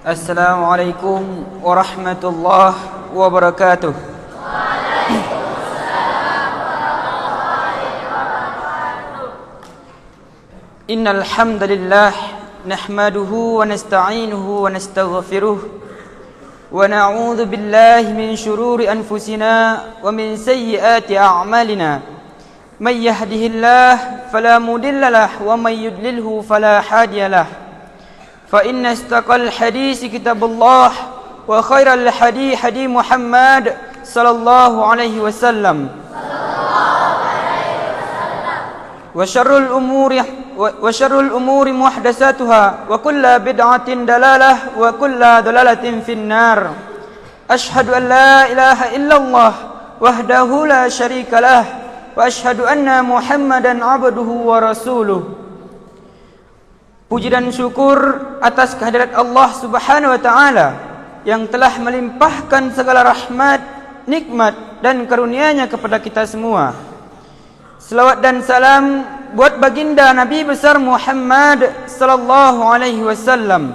Assalamualaikum warahmatullahi wabarakatuh. Innal hamdalillah nahmaduhu wa nasta'inuhu wa nastaghfiruh wa na'udzu billahi min shururi anfusina wa min sayyiati a'malina. May yahdihillahu fala mudilla lahu wa may yudlilhu fala hadiya lahu. Fa inna istaqal hadis kitabullah wa khairal hadi hadi Muhammad sallallahu alaihi wasallam. Wa syarrul umuri muhdatsatuha wa kullu bid'atin dalalah wa kullu dalalatin finnar. Asyhadu an la ilaha illallah wahdahu la syarikalah wa asyhadu anna Muhammadan abduhu wa rasuluh. Puji dan syukur atas kehadirat Allah Subhanahu wa taala yang telah melimpahkan segala rahmat, nikmat dan karunia-Nya kepada kita semua. Selawat dan salam buat baginda Nabi besar Muhammad sallallahu alaihi wasallam.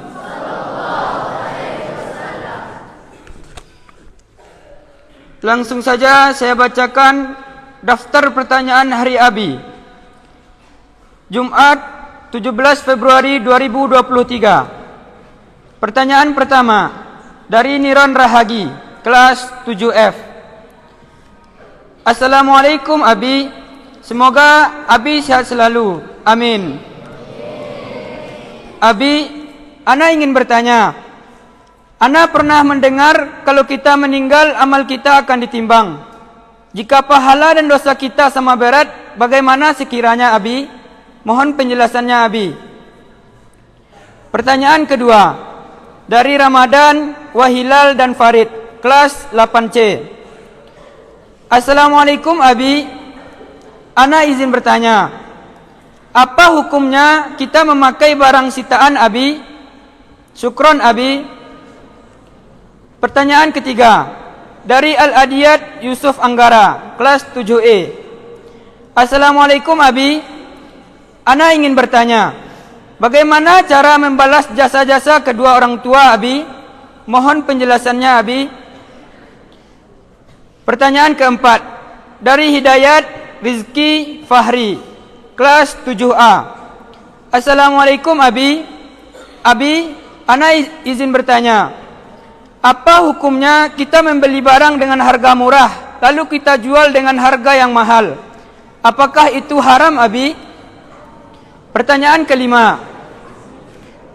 Langsung saja saya bacakan daftar pertanyaan hari Abi. Jumat 17 Februari 2023. Pertanyaan pertama dari Niron Rahagi, kelas 7F. Assalamualaikum Abi. Semoga Abi sehat selalu. Amin. Abi, Ana ingin bertanya. Ana pernah mendengar kalau kita meninggal amal kita akan ditimbang. Jika pahala dan dosa kita sama berat, bagaimana sekiranya Abi? Mohon penjelasannya Abi. Pertanyaan kedua dari Ramadan, Wahilal dan Farid, kelas 8C. Assalamualaikum Abi. Ana izin bertanya, apa hukumnya kita memakai barang sitaan Abi? Syukron Abi. Pertanyaan ketiga dari Al-Adiyat Yusuf Anggara, kelas 7E. Assalamualaikum Abi. Ana ingin bertanya, bagaimana cara membalas jasa-jasa kedua orang tua Abi? Mohon penjelasannya Abi. Pertanyaan keempat dari Hidayat Rizki Fahri, kelas 7A. Assalamualaikum Abi. Abi, Ana izin bertanya, apa hukumnya kita membeli barang dengan harga murah lalu kita jual dengan harga yang mahal? Apakah itu haram Abi? Pertanyaan kelima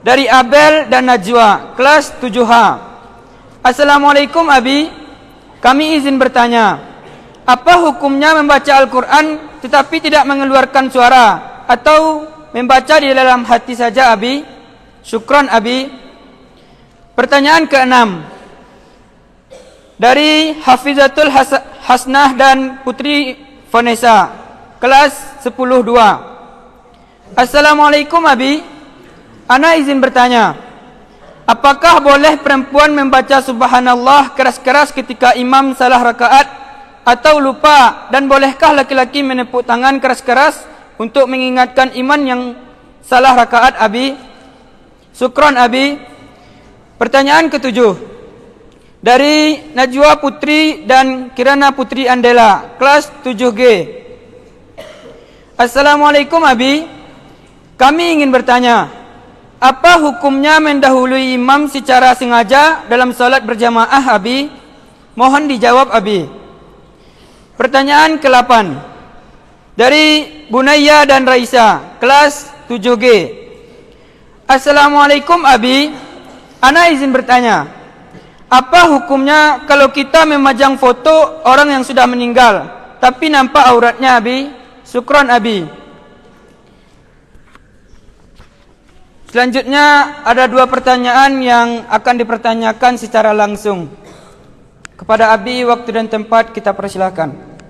dari Abel dan Najwa, kelas 7H. Assalamualaikum Abi. Kami izin bertanya, apa hukumnya membaca Al-Quran tetapi tidak mengeluarkan suara atau membaca di dalam hati saja Abi? Syukran Abi. Pertanyaan keenam dari Hafizatul Hasnah dan Putri Vanessa, kelas 10-2. Assalamualaikum Abi. Ana izin bertanya, apakah boleh perempuan membaca Subhanallah keras-keras ketika imam salah rakaat atau lupa, dan bolehkah laki-laki menepuk tangan keras-keras untuk mengingatkan iman yang salah rakaat Abi? Syukron Abi. Pertanyaan ketujuh dari Najwa Putri dan Kirana Putri Andela, kelas 7G. Assalamualaikum Abi. Kami ingin bertanya, apa hukumnya mendahului imam secara sengaja dalam salat berjamaah Abi? Mohon dijawab Abi. Pertanyaan ke-8 dari Bunaya dan Raisa, kelas 7G. Assalamualaikum Abi. Ana izin bertanya, apa hukumnya kalau kita memajang foto orang yang sudah meninggal tapi nampak auratnya Abi? Syukron Abi. Selanjutnya ada 2 pertanyaan yang akan dipertanyakan secara langsung. Kepada Abi, waktu dan tempat kita persilakan.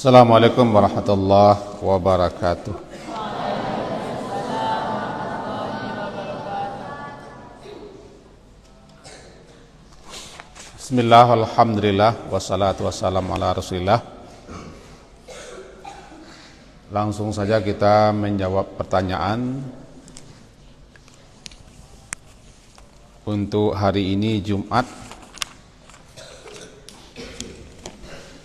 Assalamualaikum warahmatullahi wabarakatuh. Bismillah, alhamdulillah, wassalatu wassalamu ala rasulillah. Langsung saja kita menjawab pertanyaan. Untuk hari ini Jumat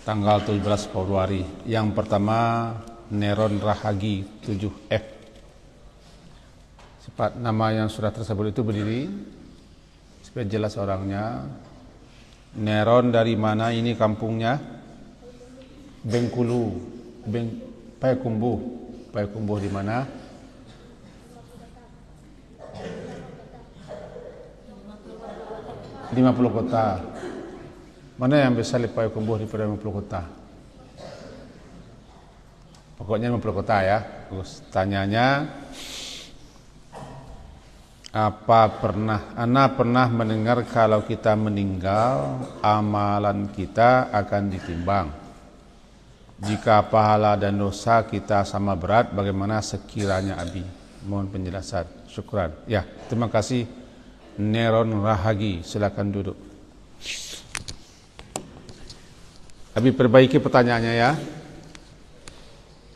tanggal 17 Februari. Yang pertama Neron Rahagi 7F. Sifat nama yang sudah tersebut itu berdiri supaya jelas orangnya. Neron dari mana ini kampungnya? Bengkulu, Payakumbuh di mana? Di 50 kota. Mana yang besar di Payakumbuh daripada 50 kota? Pokoknya 50 kota ya. Terus tanyanya, Ana pernah mendengar kalau kita meninggal, amalan kita akan ditimbang. Jika pahala dan dosa kita sama berat, bagaimana sekiranya Abi? Mohon penjelasan. Syukran. Ya, terima kasih Neron Rahagi. Silakan duduk. Abi perbaiki pertanyaannya ya.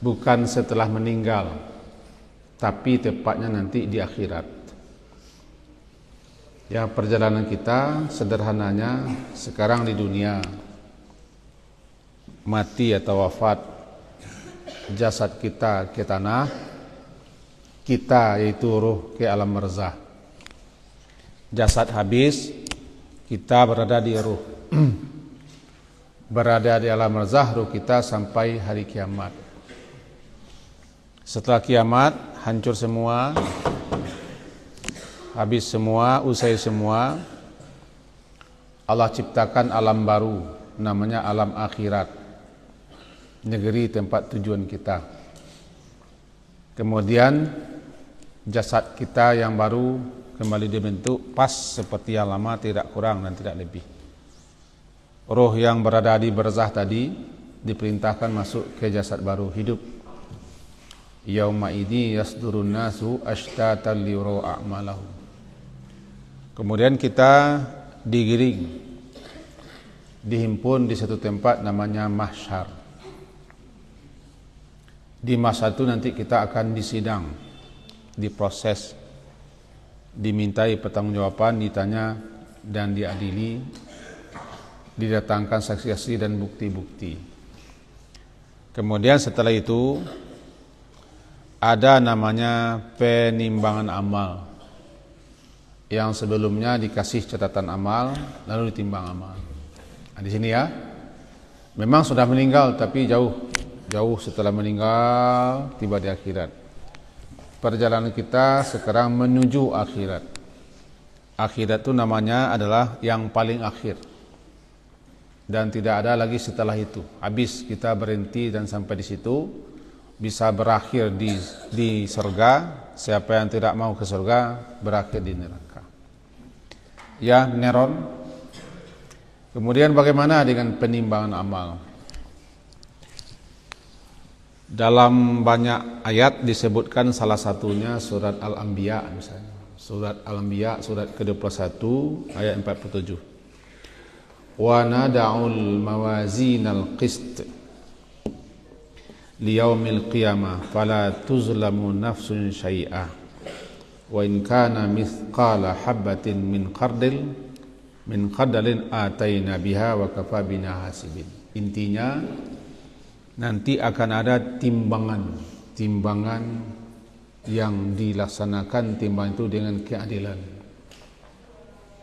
Bukan setelah meninggal, tapi tepatnya nanti di akhirat. Ya, perjalanan kita sederhananya sekarang di dunia, mati atau wafat, jasad kita ke tanah, kita yaitu ruh ke alam barzah. Jasad habis, kita berada di ruh. Berada di alam barzah, ruh kita sampai hari kiamat. Setelah kiamat, hancur semua, habis semua, usai semua. Allah ciptakan alam baru, namanya alam akhirat, negeri tempat tujuan kita. Kemudian jasad kita yang baru kembali dibentuk pas seperti yang lama, tidak kurang dan tidak lebih. Roh yang berada di barzah tadi diperintahkan masuk ke jasad baru, hidup. Yauma idzi yasdurun nasu ashtatan liyurau a'malahum. Kemudian kita digiring, dihimpun di satu tempat namanya mahsyar. Di masa itu nanti kita akan disidang, diproses, dimintai pertanggungjawaban, ditanya dan diadili, didatangkan saksi-saksi dan bukti-bukti. Kemudian setelah itu ada namanya penimbangan amal, yang sebelumnya dikasih catatan amal lalu ditimbang amal. Nah, di sini ya, memang sudah meninggal tapi jauh setelah meninggal tiba di akhirat. Perjalanan kita sekarang menuju akhirat. Akhirat itu namanya adalah yang paling akhir dan tidak ada lagi setelah itu. Habis kita berhenti dan sampai di situ, bisa berakhir di surga. Siapa yang tidak mau ke surga berakhir di neraka. Ya, Neron. Kemudian bagaimana dengan penimbangan amal? Dalam banyak ayat disebutkan, salah satunya surat Al-Anbiya misalnya. Surat Al-Anbiya surat ke-21 ayat 47. Wa nada'ul mawazinal qist liyaumil qiyamah fala tuzlamu nafsun syai'ah wa in kana mithqala habatin min khardalin ataina biha wa kafa bina hasibin. Intinya nanti akan ada timbangan yang dilaksanakan, timbangan itu dengan keadilan,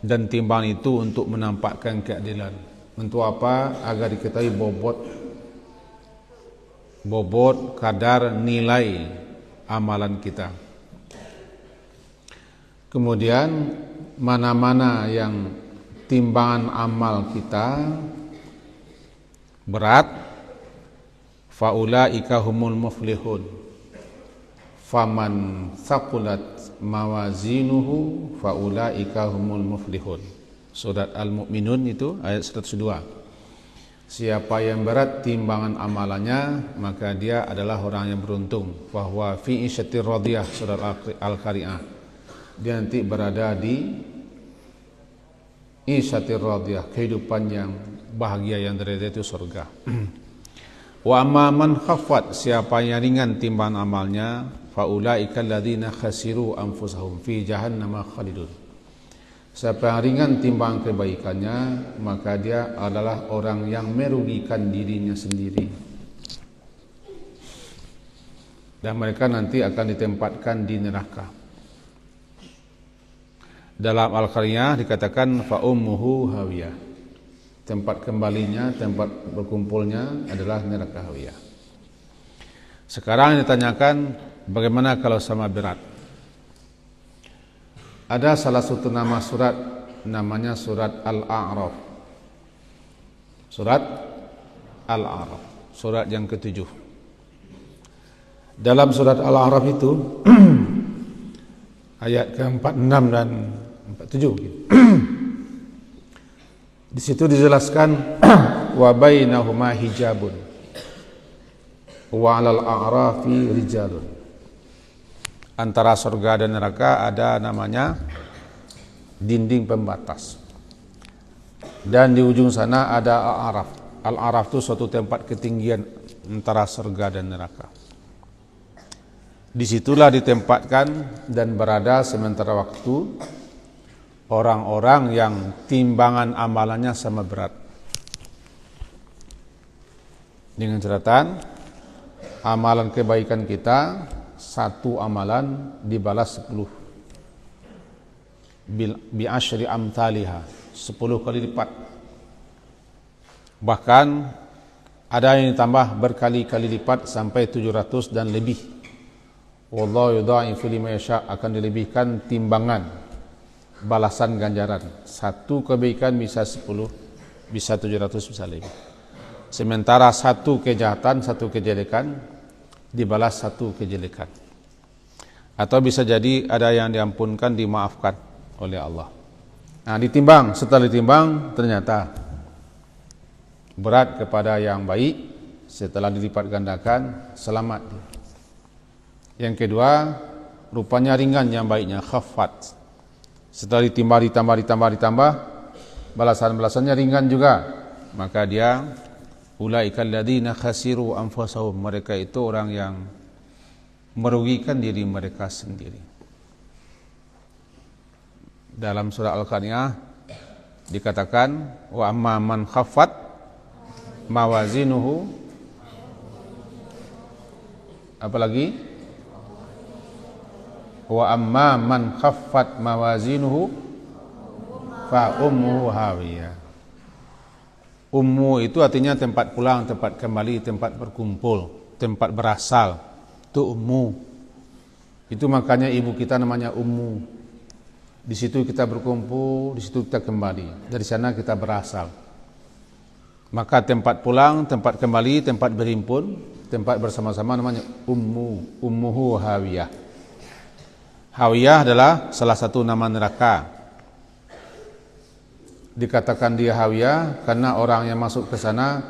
dan timbangan itu untuk menampakkan keadilan. Untuk apa? Agar diketahui bobot kadar nilai amalan kita. Kemudian mana-mana yang timbangan amal kita berat, faulaika humul muflihun. Faman thaqulat mawazinuhu faulaika humul muflihun. Surat Al-Mu'minun itu ayat 102. Siapa yang berat timbangan amalannya, maka dia adalah orang yang beruntung. Bahwa fi isyatir radiyah, surat Al-Qari'ah. Dia nanti berada di isyatir radiyah, kehidupan yang bahagia yang derajat itu surga. Wa amma man khaffat, siapa yang ringan timbangan amalnya, faulaika alladzina khasiru anfusahum fi jahannam khalidun. Siapa yang ringan timbangan kebaikannya, maka dia adalah orang yang merugikan dirinya sendiri. Dan mereka nanti akan ditempatkan di neraka. Dalam Al-Qaryah dikatakan fa ummuhu hawiyah. Tempat kembalinya, tempat berkumpulnya adalah neraka hawiyah. Sekarang ditanyakan, bagaimana kalau sama berat? Ada salah satu nama surat, namanya surat Al-A'raf. Surat Al-A'raf, surat yang ke-7. Dalam surat Al-A'raf itu ayat ke-46 dan 47. Di situ dijelaskan wa bainahuma hijabun wa 'alal a'rafi rijalun. Antara surga dan neraka ada namanya dinding pembatas. Dan di ujung sana ada Al-A'raf. Al-A'raf itu suatu tempat ketinggian antara surga dan neraka. Disitulah ditempatkan dan berada sementara waktu orang-orang yang timbangan amalannya sama berat. Dengan catatan, amalan kebaikan kita, satu amalan dibalas 10 bi asyri amthaliha, 10 kali lipat. Bahkan ada yang ditambah berkali-kali lipat sampai 700 dan lebih. Wallahu yudha'ifu liman yasha, akan dilebihkan timbangan balasan ganjaran. Satu kebaikan bisa 10, bisa 700, bisa lebih. Sementara satu kejahatan, satu kejelekan dibalas satu kejelekan. Atau bisa jadi ada yang diampunkan, dimaafkan oleh Allah. Nah, ditimbang, setelah ditimbang ternyata berat kepada yang baik, setelah dilipat gandakan selamat. Yang kedua, rupanya ringan yang baiknya, khaffat. Setelah ditambah, balasan-balasannya ringan juga, maka dia ulaikal ladzina khasiru anfusahum, mereka itu orang yang merugikan diri mereka sendiri. Dalam surah Al-Qaryah dikatakan wa amma man khaffat mawazinuhu, apalagi wa amma man khaffat mawazinuhu fa ummuhu hawiyah. Ummu itu artinya tempat pulang, tempat kembali, tempat berkumpul, tempat berasal. Itu ummu. Itu makanya ibu kita namanya ummu. Di situ kita berkumpul, di situ kita kembali. Dari sana kita berasal. Maka tempat pulang, tempat kembali, tempat berhimpun, tempat bersama-sama namanya ummu. Ummuhu hawiyah. Hawiyah adalah salah satu nama neraka. Dikatakan dia hawiyah karena orang yang masuk ke sana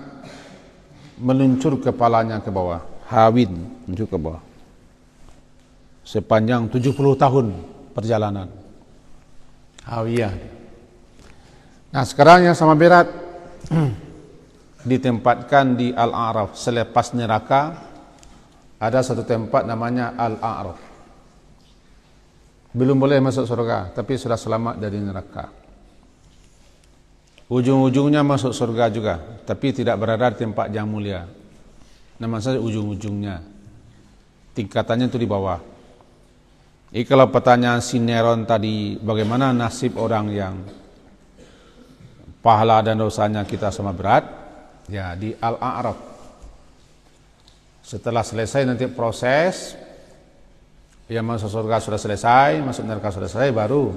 meluncur kepalanya ke bawah. Hawin, menuju ke bawah. Sepanjang 70 tahun perjalanan. Hawiyah. Nah, sekarang yang sama berat ditempatkan di Al-A'raf. Selepas neraka ada satu tempat namanya Al-A'raf. Belum boleh masuk surga, tapi sudah selamat dari neraka. Ujung-ujungnya masuk surga juga, tapi tidak berada di tempat yang mulia. Nama saja ujung-ujungnya. Tingkatannya itu di bawah. Jadi kalau pertanyaan sinetron tadi, bagaimana nasib orang yang pahala dan dosanya kita sama berat? Ya, di Al-A'raf. Setelah selesai nanti proses, yang masuk surga sudah selesai, masuk neraka sudah selesai, baru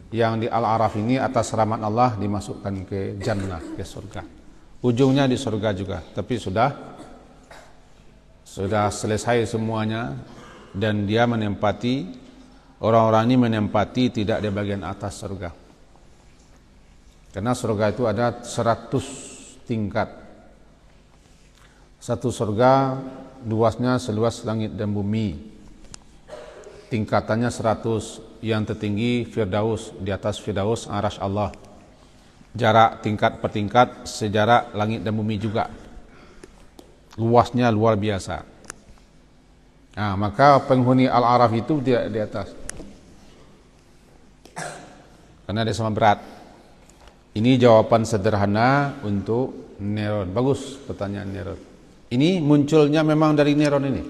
yang di Al-A'raf ini atas rahmat Allah dimasukkan ke jannah, ke surga. Ujungnya di surga juga, tapi sudah selesai semuanya, dan dia menempati, orang-orang ini menempati tidak di bagian atas surga. Karena surga itu ada 100 tingkat. Satu surga luasnya seluas langit dan bumi. Tingkatannya 100, yang tertinggi Firdaus, di atas Firdaus arasy Allah. jarak tingkat per tingkat sejarak langit dan bumi juga. Luasnya luar biasa. Nah, maka penghuni Al-Araf itu tidak di atas. Karena dia sama berat. Ini jawaban sederhana untuk Neron. Bagus pertanyaan Neron. Ini munculnya memang dari Neron ini.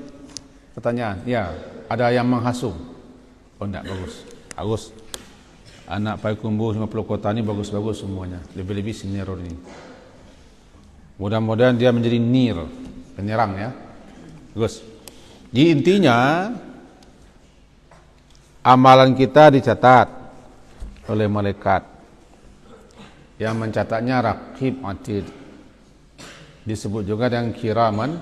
Pertanyaan, ya, ada yang menghasum. Oh enggak, bagus. Bagus. Anak Payakumbuh 50 kota ini bagus-bagus semuanya. Lebih-lebih si Neron ini. Mudah-mudahan dia menjadi nir, penyerang ya. Bagus. Jadi intinya amalan kita dicatat oleh malaikat. Yang mencatatnya Raqib Atid. Disebut juga dengan kiraman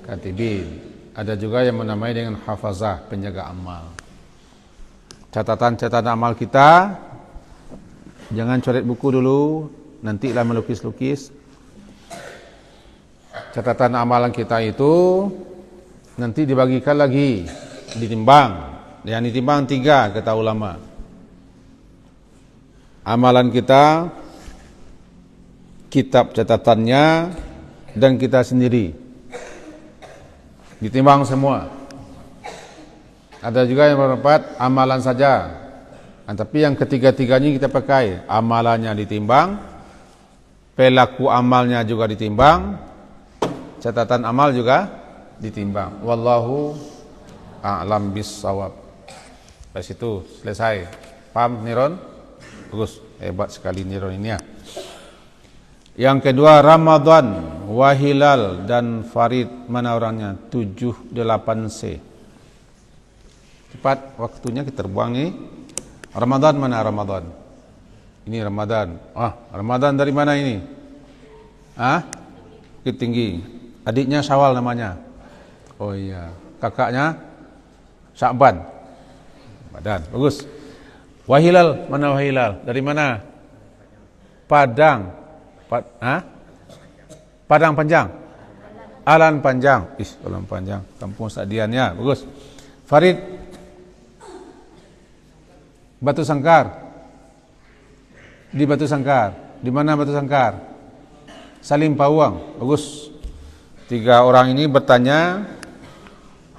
katibin. Ada juga yang menamai dengan hafazah, penjaga amal. Catatan-catatan amal kita, jangan coret buku dulu, nantilah melukis-lukis. Catatan amalan kita itu nanti dibagikan lagi, ditimbang. Yang ditimbang 3 kata ulama. Amalan kita, kitab catatannya, dan kita sendiri. Ditimbang semua. Ada juga yang berpendapat amalan saja. Tapi yang ketiga-tiganya kita pakai. Amalannya ditimbang, pelaku amalnya juga ditimbang, catatan amal juga ditimbang. Wallahu a'lam bis-shawab. Dari situ selesai. Paham Niron? Bagus, hebat sekali Niron ini ya. Yang kedua Ramadan, Wahilal dan Farid, mana orangnya? 78C. Cepat waktunya kita buang nih. Ramadan mana Ramadan? Ini Ramadan. Ramadan dari mana ini? Bukit Tinggi. Adiknya Syawal namanya. Oh iya. Kakaknya Sya'ban. Ramadan. Bagus. Wahilal, mana Wahilal? Dari mana? Padang. Padang Panjang. Alan Panjang. Alan Panjang. Kampung Sadian ya. Bagus. Farid. Batu Sangkar. Di Batu Sangkar. Di mana Batu Sangkar? Salim Pawang. Bagus. 3 orang ini bertanya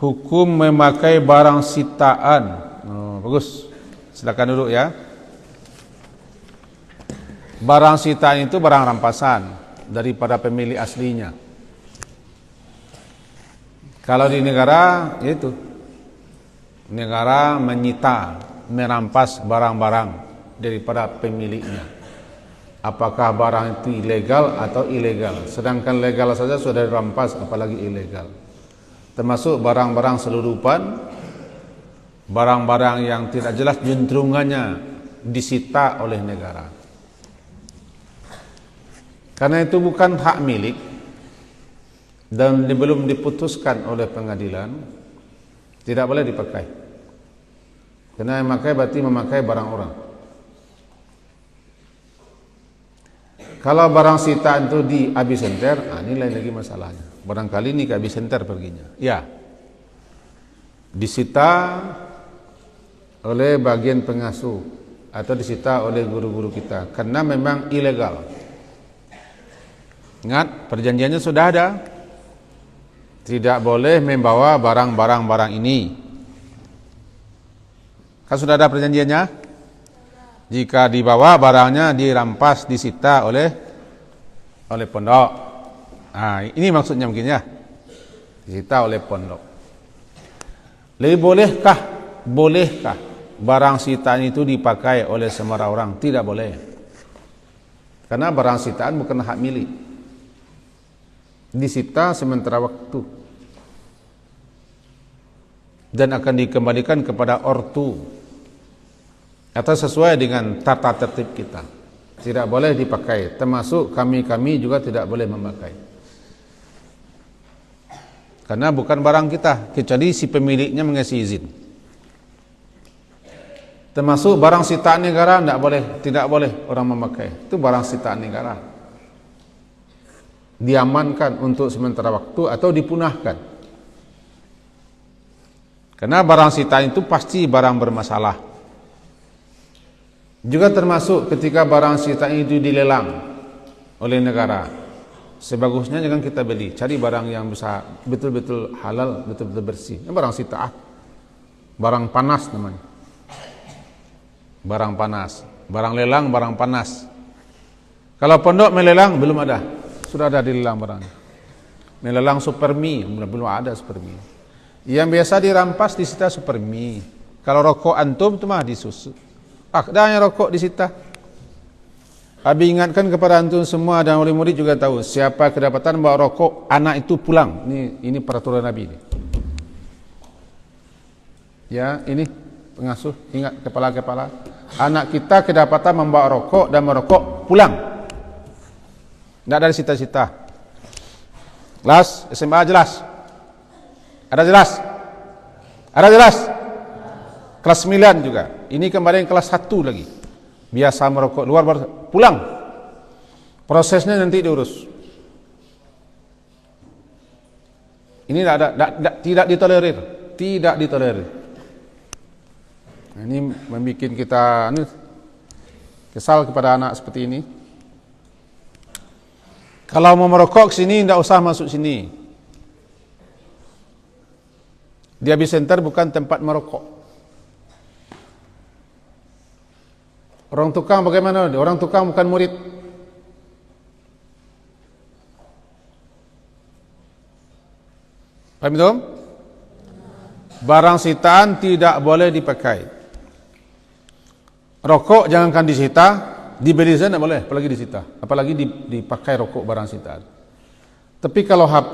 hukum memakai barang sitaan. Bagus. Silakan duduk ya. Barang sitaan itu barang rampasan daripada pemilik aslinya. Kalau di negara, yaitu negara menyita, merampas barang-barang daripada pemiliknya. Apakah barang itu ilegal atau ilegal? Sedangkan legal saja sudah dirampas, apalagi ilegal. Termasuk barang-barang selundupan, barang-barang yang tidak jelas juntrungannya disita oleh negara. Karena itu bukan hak milik dan belum diputuskan oleh pengadilan, tidak boleh dipakai. Karena yang memakai berarti memakai barang orang. Kalau barang sitaan itu di Abisenter, ini lain lagi masalahnya. Barangkali ini ke Abisenter perginya. Ya, disita oleh bagian pengasuh atau disita oleh guru-guru kita karena memang ilegal. Ingat, perjanjiannya sudah ada. Tidak boleh membawa barang-barang ini. Kan sudah ada perjanjiannya? Jika dibawa barangnya dirampas, disita oleh pondok. Ini maksudnya mungkin ya. Disita oleh pondok. Lebih bolehkah barang sitaan itu dipakai oleh semua orang? Tidak boleh. Karena barang sitaan bukan hak milik. Disita sementara waktu dan akan dikembalikan kepada ortu atau sesuai dengan tata tertib kita. Tidak boleh dipakai, termasuk kami juga tidak boleh memakai karena bukan barang kita, kecuali si pemiliknya mengasih izin. Termasuk barang sitaan negara tidak boleh orang memakai. Itu barang sitaan negara, diamankan untuk sementara waktu atau dipunahkan. Karena barang sitaan itu pasti barang bermasalah. Juga termasuk ketika barang sitaan itu dilelang oleh negara. Sebagusnya jangan kita beli. Cari barang yang bisa betul-betul halal, betul-betul bersih. Ini barang sitaan. Barang panas namanya. Barang panas. Barang lelang, barang panas. Kalau pondok melelang, belum ada. Sudah ada dilelang barangnya. Melelang supermi, belum ada supermi. Yang biasa dirampas disita supermi. Kalau rokok antum itu mah disusu. Adanya rokok disita. Abi ingatkan kepada antum semua dan murid-murid juga tahu, siapa kedapatan bawa rokok, anak itu pulang. Ini peraturan Nabi ini. Ya, ini pengasuh, ingat kepala-kepala. Anak kita kedapatan membawa rokok dan merokok, pulang. Tidak ada disita-sita. Kelas SMA jelas. Ada jelas? Ada jelas? Kelas 9 juga. Ini kemarin kelas 1 lagi. Biasa merokok luar baru pulang. Prosesnya nanti diurus. Ini tidak ditolerir. Tidak ditolerir. Ini membuat kita kesal kepada anak seperti ini. Kalau mau merokok sini, tidak usah masuk sini. Diabetes center bukan tempat merokok. Orang tukang bagaimana? Orang tukang bukan murid. Paham itu? Barang sitaan tidak boleh dipakai. Rokok jangankan disita, dibeli saja tidak boleh, apalagi disita. Apalagi dipakai rokok barang sitaan. Tapi kalau HP,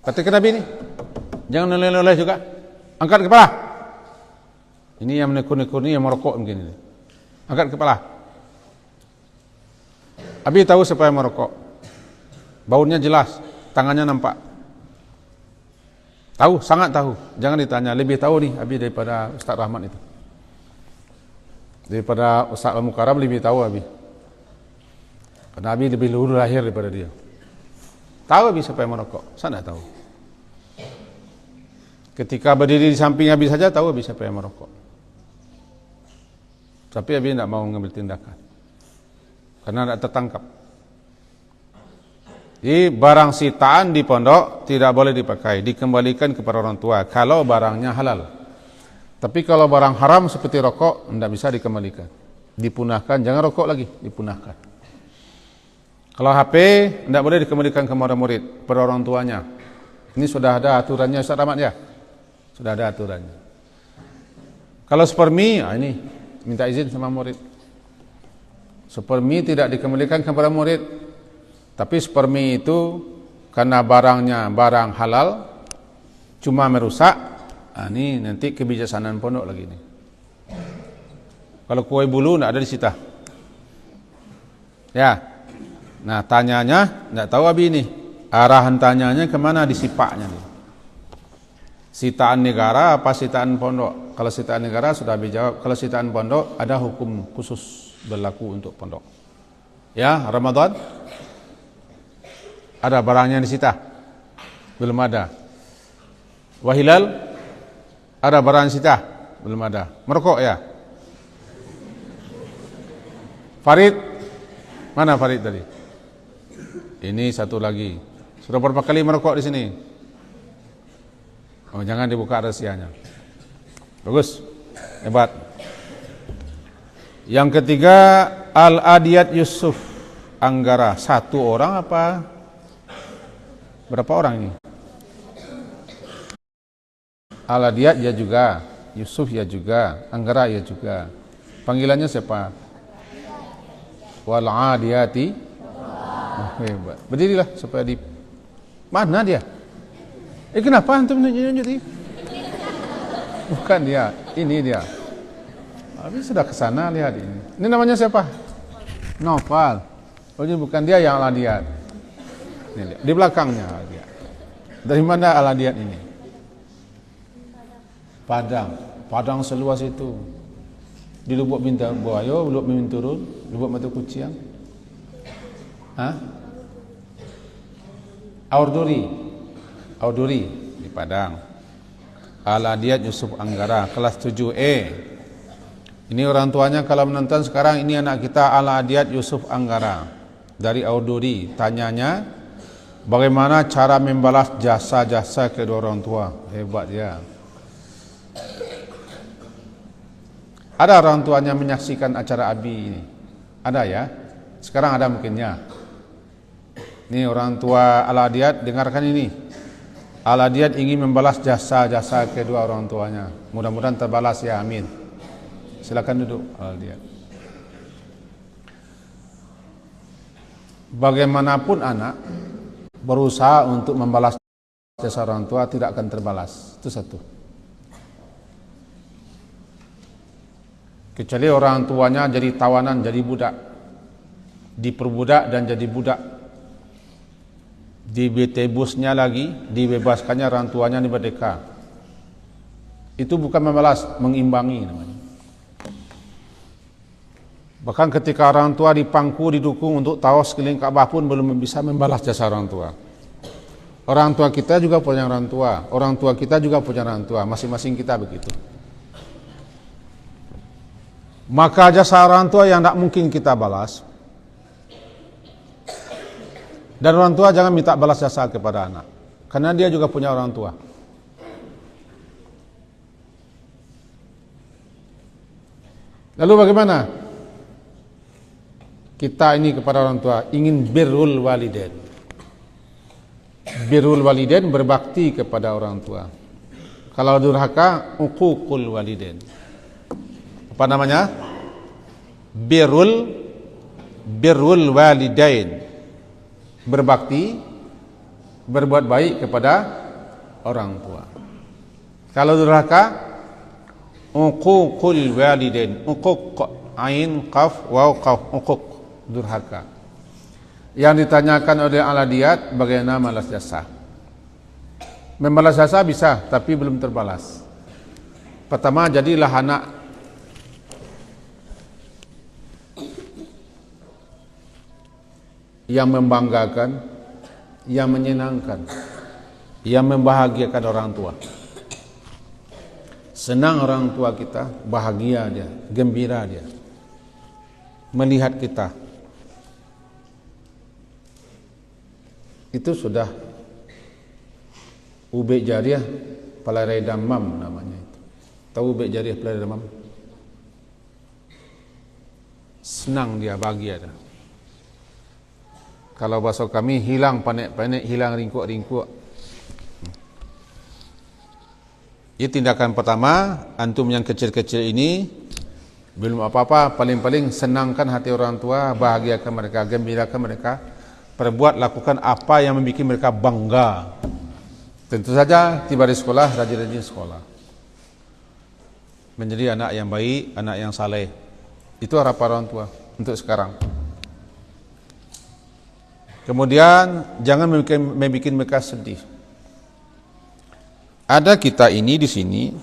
kata Nabi ini, jangan noleh-noleh juga. Angkat kepala. Ini yang menekur-nekur ini yang merokok mungkin ini. Angkat kepala. Abi tahu siapa yang merokok. Baunya jelas, tangannya nampak. Tahu, sangat tahu. Jangan ditanya, lebih tahu nih Abi daripada Ustaz Rahmat itu. Daripada Ustaz Al-Mukarram lebih tahu Abi. Karena Abi lebih dulu lahir daripada dia. Tahu Abi siapa yang merokok? Saya tidak tahu. Ketika berdiri di samping Abi saja tahu Abi siapa yang merokok. Tapi Abi tidak mau mengambil tindakan. Karena tidak tertangkap. Jadi barang sitaan di pondok tidak boleh dipakai. Dikembalikan kepada orang tua. Kalau barangnya halal. Tapi kalau barang haram seperti rokok, tidak bisa dikembalikan. Dipunahkan, jangan rokok lagi, dipunahkan. Kalau HP, tidak boleh dikembalikan kepada murid, kepada orang tuanya. Ini sudah ada aturannya, Ustaz Rahmat ya? Sudah ada aturannya. Kalau supermi, ini minta izin sama murid. Supermi tidak dikembalikan kepada murid. Tapi supermi itu karena barangnya barang halal, cuma merusak. Ini nanti kebijaksanaan pondok lagi nih. Kalau kue bulu tidak ada disita. Ya. Nah tanyanya, tidak tahu Abi ini. Arahan tanyanya kemana disipaknya nih. Sitaan negara apa sitaan pondok? Kalau sitaan negara sudah Abi jawab. Kalau sitaan pondok ada hukum khusus berlaku untuk pondok. Ya, Ramadan ada barangnya disita? Belum ada. Wahilal ada barang disita? Belum ada. Merokok ya? Farid? Mana Farid tadi? Ini satu lagi. Sudah berapa kali merokok di sini? Oh, jangan dibuka rahasianya. Bagus. Hebat. Yang ketiga, Al-Adiyat Yusuf Anggara. Satu orang apa? Berapa orang ini? Al-Adiyat ya juga, Yusuf ya juga, Anggara ya juga. Panggilannya siapa? Wal-Adiyati. Oh, hebat. Berdirilah supaya di mana dia? Kenapa antum nunjuk-nunjuk? Bukan dia, ini dia. Habis sudah ke sana lihat ini. Ini namanya siapa? Noval. Oh, ini bukan dia yang Al-Adiyat. Ini lihat. Di belakangnya Al-Adiyat. Dari mana Al-Adiyat ini? Padang seluas itu. Di Lubuk Bintang Buayo, Lubuk Mimin Turun, Lubuk Mata Kucing. Aurduri di Padang. Al-Adiyat Yusuf Anggara kelas 7E. Ini orang tuanya kalau menonton sekarang, ini anak kita Al-Adiyat Yusuf Anggara dari Auduri. Tanyanya, bagaimana cara membalas jasa-jasa kedua orang tua? Hebat dia. Ada orang tuanya menyaksikan acara Abi ini? Ada ya? Sekarang ada mungkinnya. Ini orang tua Al-Adiyat, dengarkan ini. Al-Adiyat ingin membalas jasa-jasa kedua orang tuanya. Mudah-mudahan terbalas ya, amin. Silakan duduk Al-Adiyat. Bagaimanapun anak berusaha untuk membalas jasa orang tua tidak akan terbalas. Itu satu. Kecuali orang tuanya jadi tawanan, jadi budak, diperbudak dan jadi budak, ditebusnya lagi, dibebaskannya orang tuanya di merdeka. Itu bukan membalas, mengimbangi namanya. Bahkan ketika orang tua dipangku, didukung untuk tawaf sekeliling Ka'bah pun belum bisa membalas jasa orang tua. Orang tua kita juga punya orang tua kita juga punya orang tua, masing-masing kita begitu. Maka jasa orang tua yang tidak mungkin kita balas. Dan orang tua jangan minta balas jasa kepada anak, karena dia juga punya orang tua. Lalu bagaimana? Kita ini kepada orang tua ingin birrul walidain. Birrul walidain, berbakti kepada orang tua. Kalau durhaka, uququl walidain. Apa namanya? Birrul walidain. Berbakti, berbuat baik kepada orang tua. Kalau durhaka, uququl walidain. Uquq, ain, qaf, waw, qaf, uquq, durhaka. Yang ditanyakan oleh Al-Adiyat, bagaimana membalas jasa? Membalas jasa bisa, tapi belum terbalas. Pertama, jadilah anak yang membanggakan, yang menyenangkan, yang membahagiakan orang tua. Senang orang tua kita, bahagia dia, gembira dia melihat kita. Itu sudah ubek jariah pelai damam namanya itu. Tahu ubek jariah pelai damam? Senang dia, bahagia dia. Kalau bahasa kami, hilang panek-panek, hilang ringkuk-ringkuk. Ini tindakan pertama. Antum yang kecil-kecil ini belum apa-apa, paling-paling senangkan hati orang tua, bahagiakan mereka, gembirakan mereka. Perbuat, lakukan apa yang membuat mereka bangga. Tentu saja tiba di sekolah, rajin-rajin sekolah, menjadi anak yang baik, anak yang saleh. Itu harapan orang tua untuk sekarang. Kemudian jangan membuat mereka sedih. Ada kita ini di sini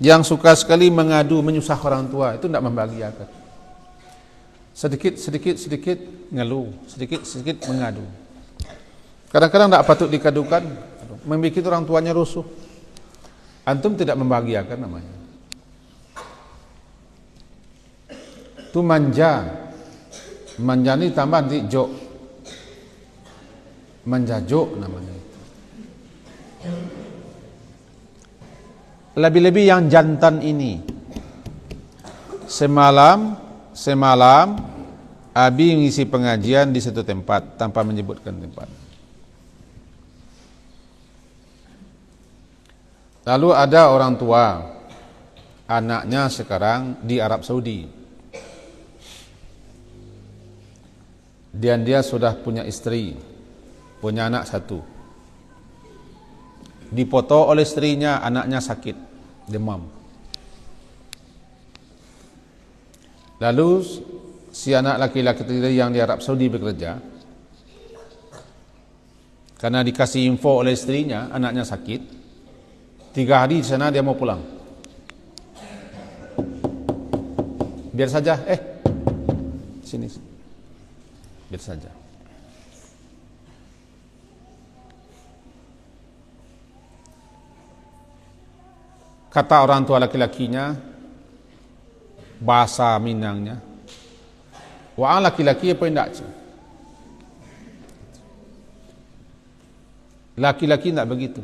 yang suka sekali mengadu, menyusah orang tua. Itu tidak membahagiakan. Sedikit ngeluh, sedikit mengadu. Kadang-kadang tidak patut dikadukan, membuat orang tuanya rusuh. Antum tidak membahagiakan namanya. Itu manja. Manja ini tambah nanti jok. Manja jok namanya. Lebih-lebih yang jantan ini. Semalam Abi mengisi pengajian di satu tempat tanpa menyebutkan tempat. Lalu ada orang tua, anaknya sekarang di Arab Saudi, dan dia sudah punya istri, punya anak satu. Dipoto oleh istrinya, anaknya sakit, demam. Lalu si anak laki-laki yang di Arab Saudi bekerja, karena dikasih info oleh istrinya, anaknya sakit, 3 hari di sana dia mau pulang. Biar saja, sini. Biar saja. Kata orang tua laki-lakinya, bahasa Minangnya. Wa'ang laki-laki apa tidak? Laki-laki tidak begitu.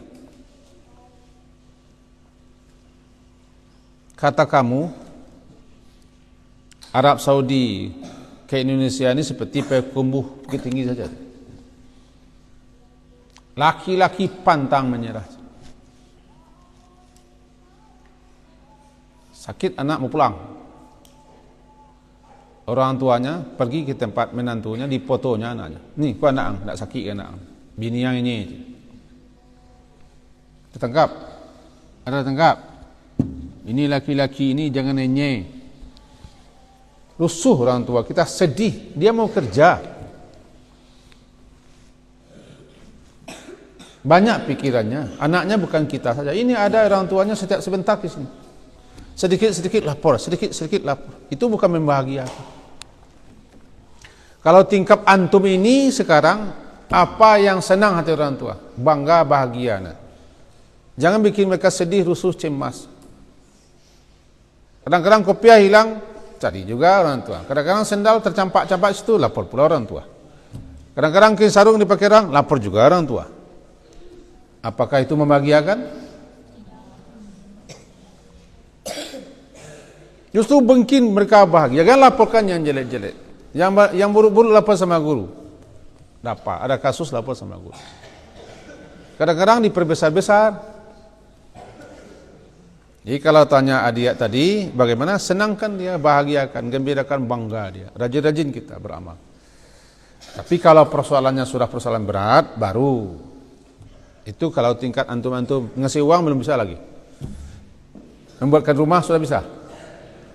Kata kamu, Arab Saudi ke Indonesia ini seperti pekumbuh bukit tinggi saja. Laki-laki pantang menyerah. Sakit anak mau pulang. Orang tuanya pergi ke tempat menantunya, dipotonya anaknya. Nih, kau anak tidak sakit ke anak. Bini yang ini. Tertangkap. Ada tangkap. Ini laki-laki ini jangan nenye. Rusuh orang tua kita, sedih. Dia mau kerja. Banyak pikirannya. Anaknya bukan kita saja. Ini ada orang tuanya setiap sebentar di sini. Sedikit-sedikit lapor, sedikit-sedikit lapor. Itu bukan membahagiakan. Kalau tingkap antum ini sekarang, apa yang senang hati orang tua? Bangga, bahagia. Nah. Jangan bikin mereka sedih, rusuh, cemas. Kadang-kadang kopiah hilang, cari juga orang tua. Kadang-kadang sendal tercampak-campak situ, lapor pula orang tua. Kadang-kadang kain sarung dipakai orang, lapor juga orang tua. Apakah itu membahagiakan? Justru mungkin mereka bahagia. Jangan laporkan yang jelek-jelek. Yang buruk-buruk lapor sama guru. Dapat, ada kasus lapor sama guru. Kadang-kadang diperbesar-besar. Jadi kalau tanya adik tadi, bagaimana? Senangkan dia, bahagiakan, gembirakan, bangga dia. Rajin-rajin kita beramal. Tapi kalau persoalannya sudah persoalan berat, baru. Itu kalau tingkat antum-antum ngasih uang belum bisa lagi. Membuatkan rumah sudah bisa?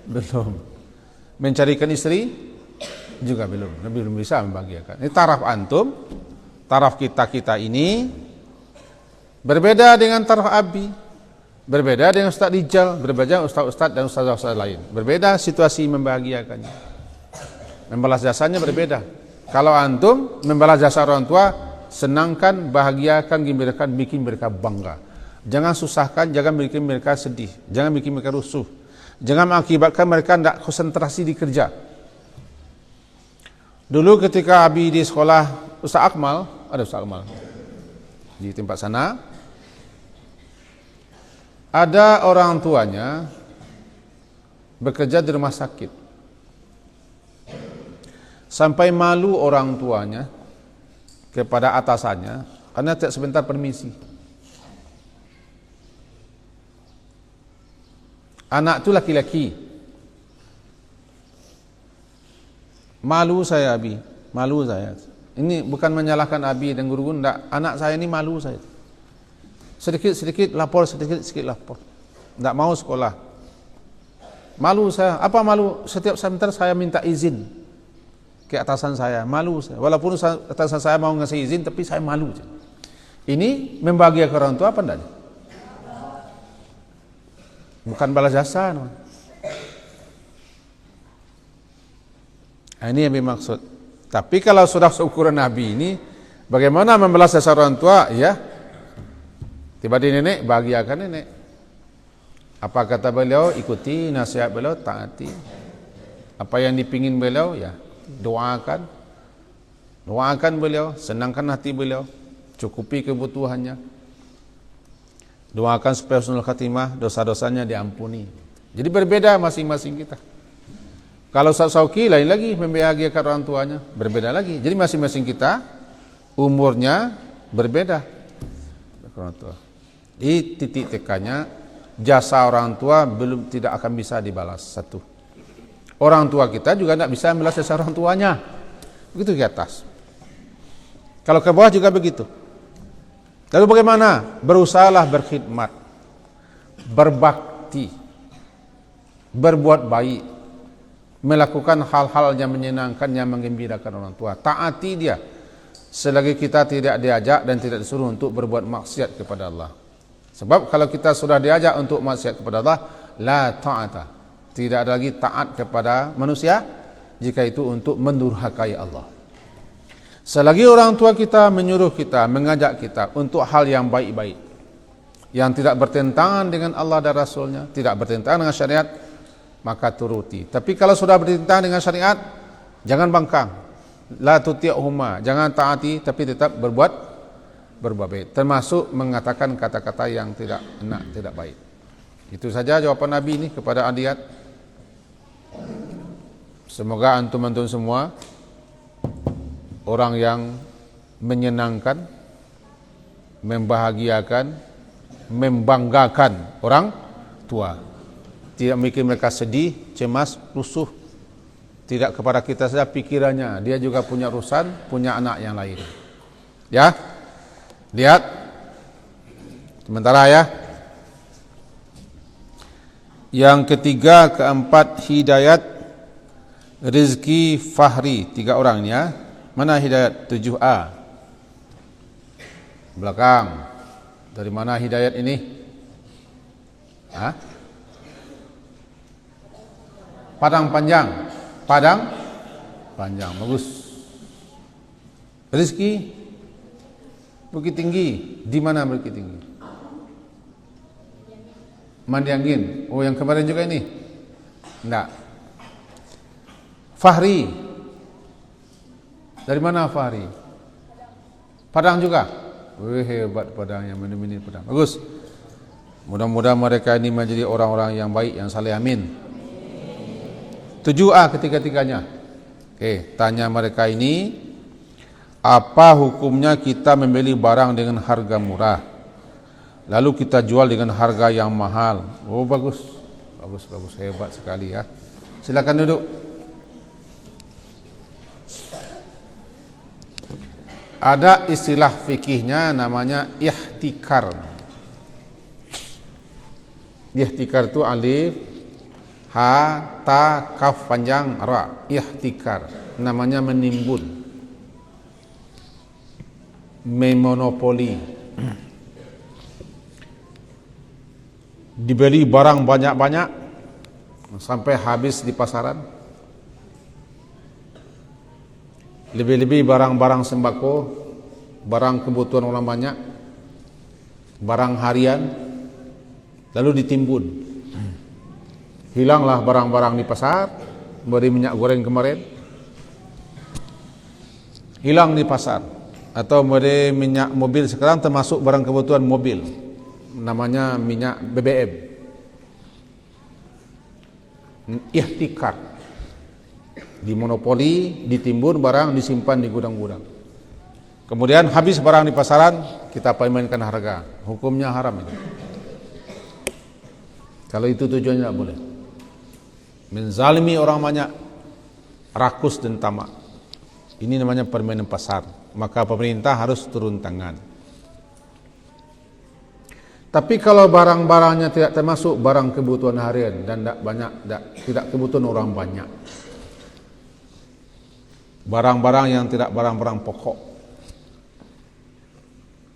Belum. Mencarikan istri juga belum bisa membahagiakan. Ini taraf antum, taraf kita ini berbeda dengan taraf Abi, berbeda dengan Ustaz Rijal, berbeda Ustaz dan Ustaz lain. Berbeda situasi membahagiakannya. Membalas jasanya berbeda. Kalau antum membalas jasa orang tua, senangkan, bahagiakan, gembirakan, bikin mereka bangga. Jangan susahkan, jangan bikin mereka sedih, jangan bikin mereka rusuh. Jangan mengakibatkan mereka tidak konsentrasi di kerja. Dulu ketika Abi di sekolah Ustaz Akmal, ada Ustaz Akmal di tempat sana, ada orang tuanya bekerja di rumah sakit. Sampai malu orang tuanya kepada atasannya karena tidak sebentar permisi. Anak itu laki-laki. Malu saya Abi, malu saya. Ini bukan menyalahkan Abi dan guru, enggak. Anak saya ini malu saya. Sedikit-sedikit lapor, sedikit-sedikit lapor. Enggak mau sekolah. Malu saya. Apa malu? Setiap sebentar saya minta izin ke atasan saya. Malu saya. Walaupun atasan saya mau ngasih izin, tapi saya malu. Ini membahagiakan orang tua apa enggak? Bukan balas jasa. No. Nah, ini yang dimaksud. Tapi kalau sudah seukuran Nabi ini, bagaimana membalas jasa orang tua? Ya, tiba di nenek, bahagiakan nenek. Apa kata beliau? Ikuti nasihat beliau, taati. Apa yang dipingin beliau? Ya, doakan. Doakan beliau, senangkan hati beliau, cukupi kebutuhannya. Doakan supaya husnul khatimah, dosa-dosanya diampuni. Jadi berbeda masing-masing kita. Kalau Ustaz Sauki lain lagi membahagiakan orang tuanya, berbeda lagi. Jadi masing-masing kita umurnya berbeda. Orang tua. Di titik tekannya jasa orang tua belum tidak akan bisa dibalas. Satu. Orang tua kita juga tidak bisa membalas jasa orang tuanya. Begitu ke atas. Kalau ke bawah juga begitu. Lalu bagaimana? Berusahalah berkhidmat, berbakti, berbuat baik, melakukan hal-hal yang menyenangkan, yang menggembirakan orang tua. Taati dia selagi kita tidak diajak dan tidak disuruh untuk berbuat maksiat kepada Allah. Sebab kalau kita sudah diajak untuk maksiat kepada Allah, la ta'ata, tidak ada lagi taat kepada manusia jika itu untuk mendurhakai Allah. Selagi orang tua kita menyuruh kita, mengajak kita untuk hal yang baik-baik, yang tidak bertentangan dengan Allah dan Rasulnya, tidak bertentangan dengan syariat, maka turuti. Tapi kalau sudah bertentangan dengan syariat, jangan bangkang. La tuti'huma, jangan taati tapi tetap berbuat baik. Termasuk mengatakan kata-kata yang tidak enak, tidak baik. Itu saja jawaban Nabi ini kepada Adiyat. Semoga antum-antum semua orang yang menyenangkan, membahagiakan, membanggakan orang tua. Tidak bikin mereka sedih, cemas, rusuh. Tidak kepada kita saja pikirannya, dia juga punya urusan, punya anak yang lain. Ya, lihat. Sementara ya. Yang ketiga, keempat, Hidayat Rizki Fahri. 3 orang ini ya. Mana Hidayat? 7A. Belakang. Dari mana Hidayat ini? Hah? Padang Panjang. Padang Panjang, bagus. Rizki Bukit Tinggi. Di mana Bukit Tinggi? Mandiangin. Oh, yang kemarin juga ini? Enggak. Fahri. Dari mana Fahri? Padang juga. Wih, hebat Padang, yang mini-mini Padang. Bagus. Mudah-mudahan mereka ini menjadi orang-orang yang baik, yang saleh, amin. 7A ketiga-tiganya. Oke, tanya mereka ini, apa hukumnya kita membeli barang dengan harga murah, lalu kita jual dengan harga yang mahal? Oh, bagus, hebat sekali ya. Silakan duduk. Ada istilah fikihnya namanya ihtikar. Ihtikar itu alif, ha, ta, kaf panjang, ra. Ihtikar. Namanya menimbun. Memonopoli. Dibeli barang banyak-banyak sampai habis di pasaran. Lebih-lebih barang-barang sembako, barang kebutuhan orang banyak, barang harian, lalu ditimbun. Hilanglah barang-barang di pasar, beri minyak goreng kemarin, hilang di pasar. Atau beri minyak mobil sekarang termasuk barang kebutuhan mobil, namanya minyak BBM. Ihtikar. Dimonopoli, ditimbun barang, disimpan di gudang-gudang. Kemudian habis barang di pasaran, kita permainkan harga. Hukumnya haram itu. Kalau itu tujuannya tidak boleh. Menzalimi orang banyak, rakus dan tamak. Ini namanya permainan pasar. Maka pemerintah harus turun tangan. Tapi kalau barang-barangnya tidak termasuk barang kebutuhan harian dan tidak kebutuhan orang banyak, barang-barang yang tidak barang-barang pokok.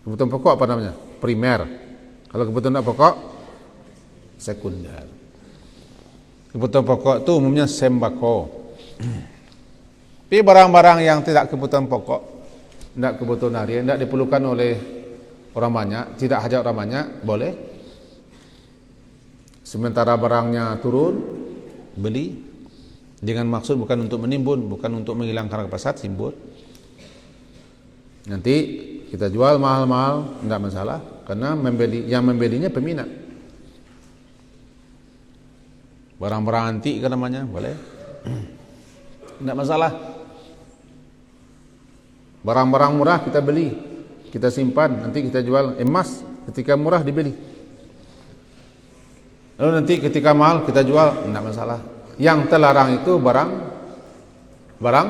Kebutuhan pokok apa namanya? Primer. Kalau kebutuhan tidak pokok, sekunder. Kebutuhan pokok itu umumnya sembako. Tapi barang-barang yang tidak kebutuhan pokok, tidak kebutuhan harian, tidak diperlukan oleh orang banyak, tidak hajat orang banyak, boleh. Sementara barangnya turun, beli dengan maksud bukan untuk menimbun, bukan untuk menghilangkan harga pasar, timbun. Nanti kita jual mahal-mahal, tidak masalah, karena yang membelinya peminat. Barang-barang antik kan namanya, boleh, tidak masalah. Barang-barang murah kita beli, kita simpan, nanti kita jual. Emas ketika murah dibeli, lalu nanti ketika mahal kita jual, tidak masalah. Yang terlarang itu barang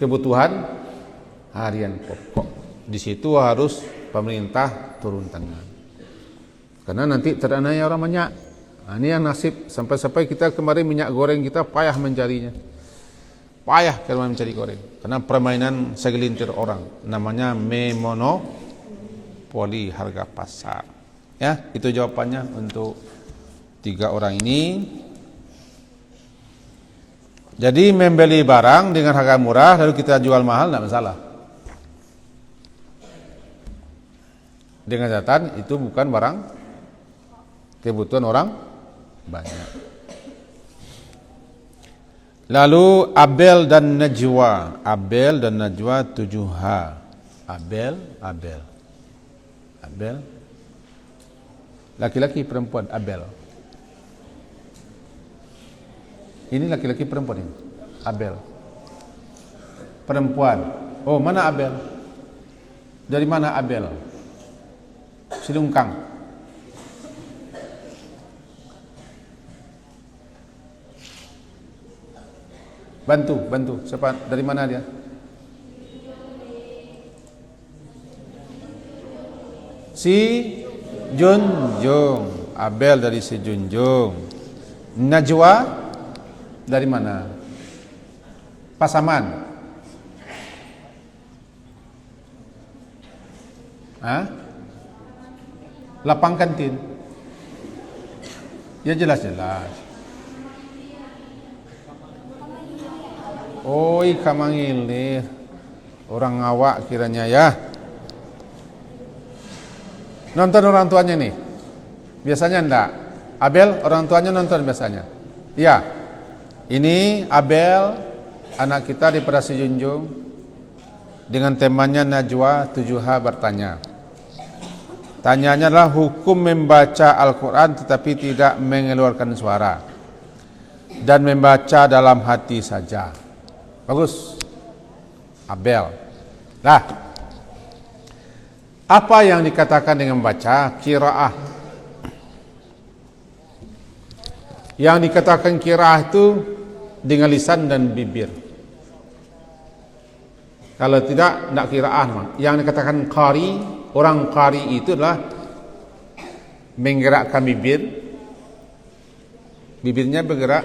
kebutuhan harian pokok. Di situ harus pemerintah turun tangan, karena nanti teraniaya orang banyak. Nah, ini yang nasib sampai-sampai kita kemarin minyak goreng kita payah mencarinya, payah kalau mencari goreng, karena permainan segelintir orang, namanya memonopoli harga pasar. Ya, itu jawabannya untuk 3 orang ini. Jadi membeli barang dengan harga murah lalu kita jual mahal tidak masalah. Dengan catatan itu bukan barang kebutuhan orang banyak. Lalu Abel dan Najwa. Abel dan Najwa 7H. Abel. Laki-laki perempuan Abel. Ini laki-laki perempuan ini. Abel. Perempuan. Oh, mana Abel? Dari mana Abel? Silungkang. Bantu. Siapa? Dari mana dia? Si Junjung. Abel dari si Junjung. Najwa dari mana? Pasaman. Hah? Lapang kantin. Ya jelas. Oi, kamangil orang awak kiranya ya. Nonton orang tuanya nih. Biasanya enggak. Abel orang tuanya nonton biasanya. Iya. Ini Abel anak kita di Prasi Junjung dengan temanya Najwa 7H bertanya. Tanyanya adalah hukum membaca Al-Quran tetapi tidak mengeluarkan suara dan membaca dalam hati saja. Bagus. Abel. Nah, apa yang dikatakan dengan membaca? Qiraah. Yang dikatakan qiraah itu dengan lisan dan bibir. Kalau tidak qiraah. Yang dikatakan qari, orang qari itu adalah menggerakkan bibirnya bergerak,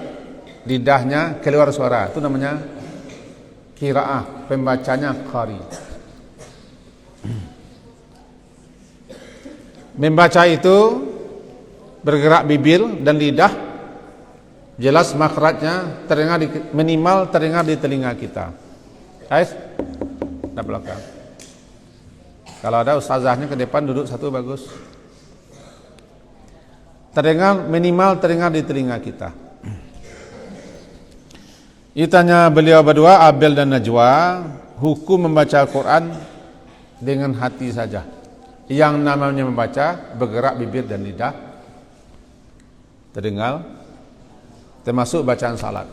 lidahnya keluar suara. Itu namanya qiraah, pembacanya qari. Membaca itu bergerak bibir dan lidah, jelas makhrajnya terdengar minimal terdengar di telinga kita. Guys, di belakang. Kalau ada ustazahnya ke depan duduk satu bagus. Minimal terdengar di telinga kita. Itanya beliau berdua, Abel dan Najwa, hukum membaca Al-Quran dengan hati saja. Yang namanya membaca, bergerak bibir dan lidah, terdengar, termasuk bacaan salat.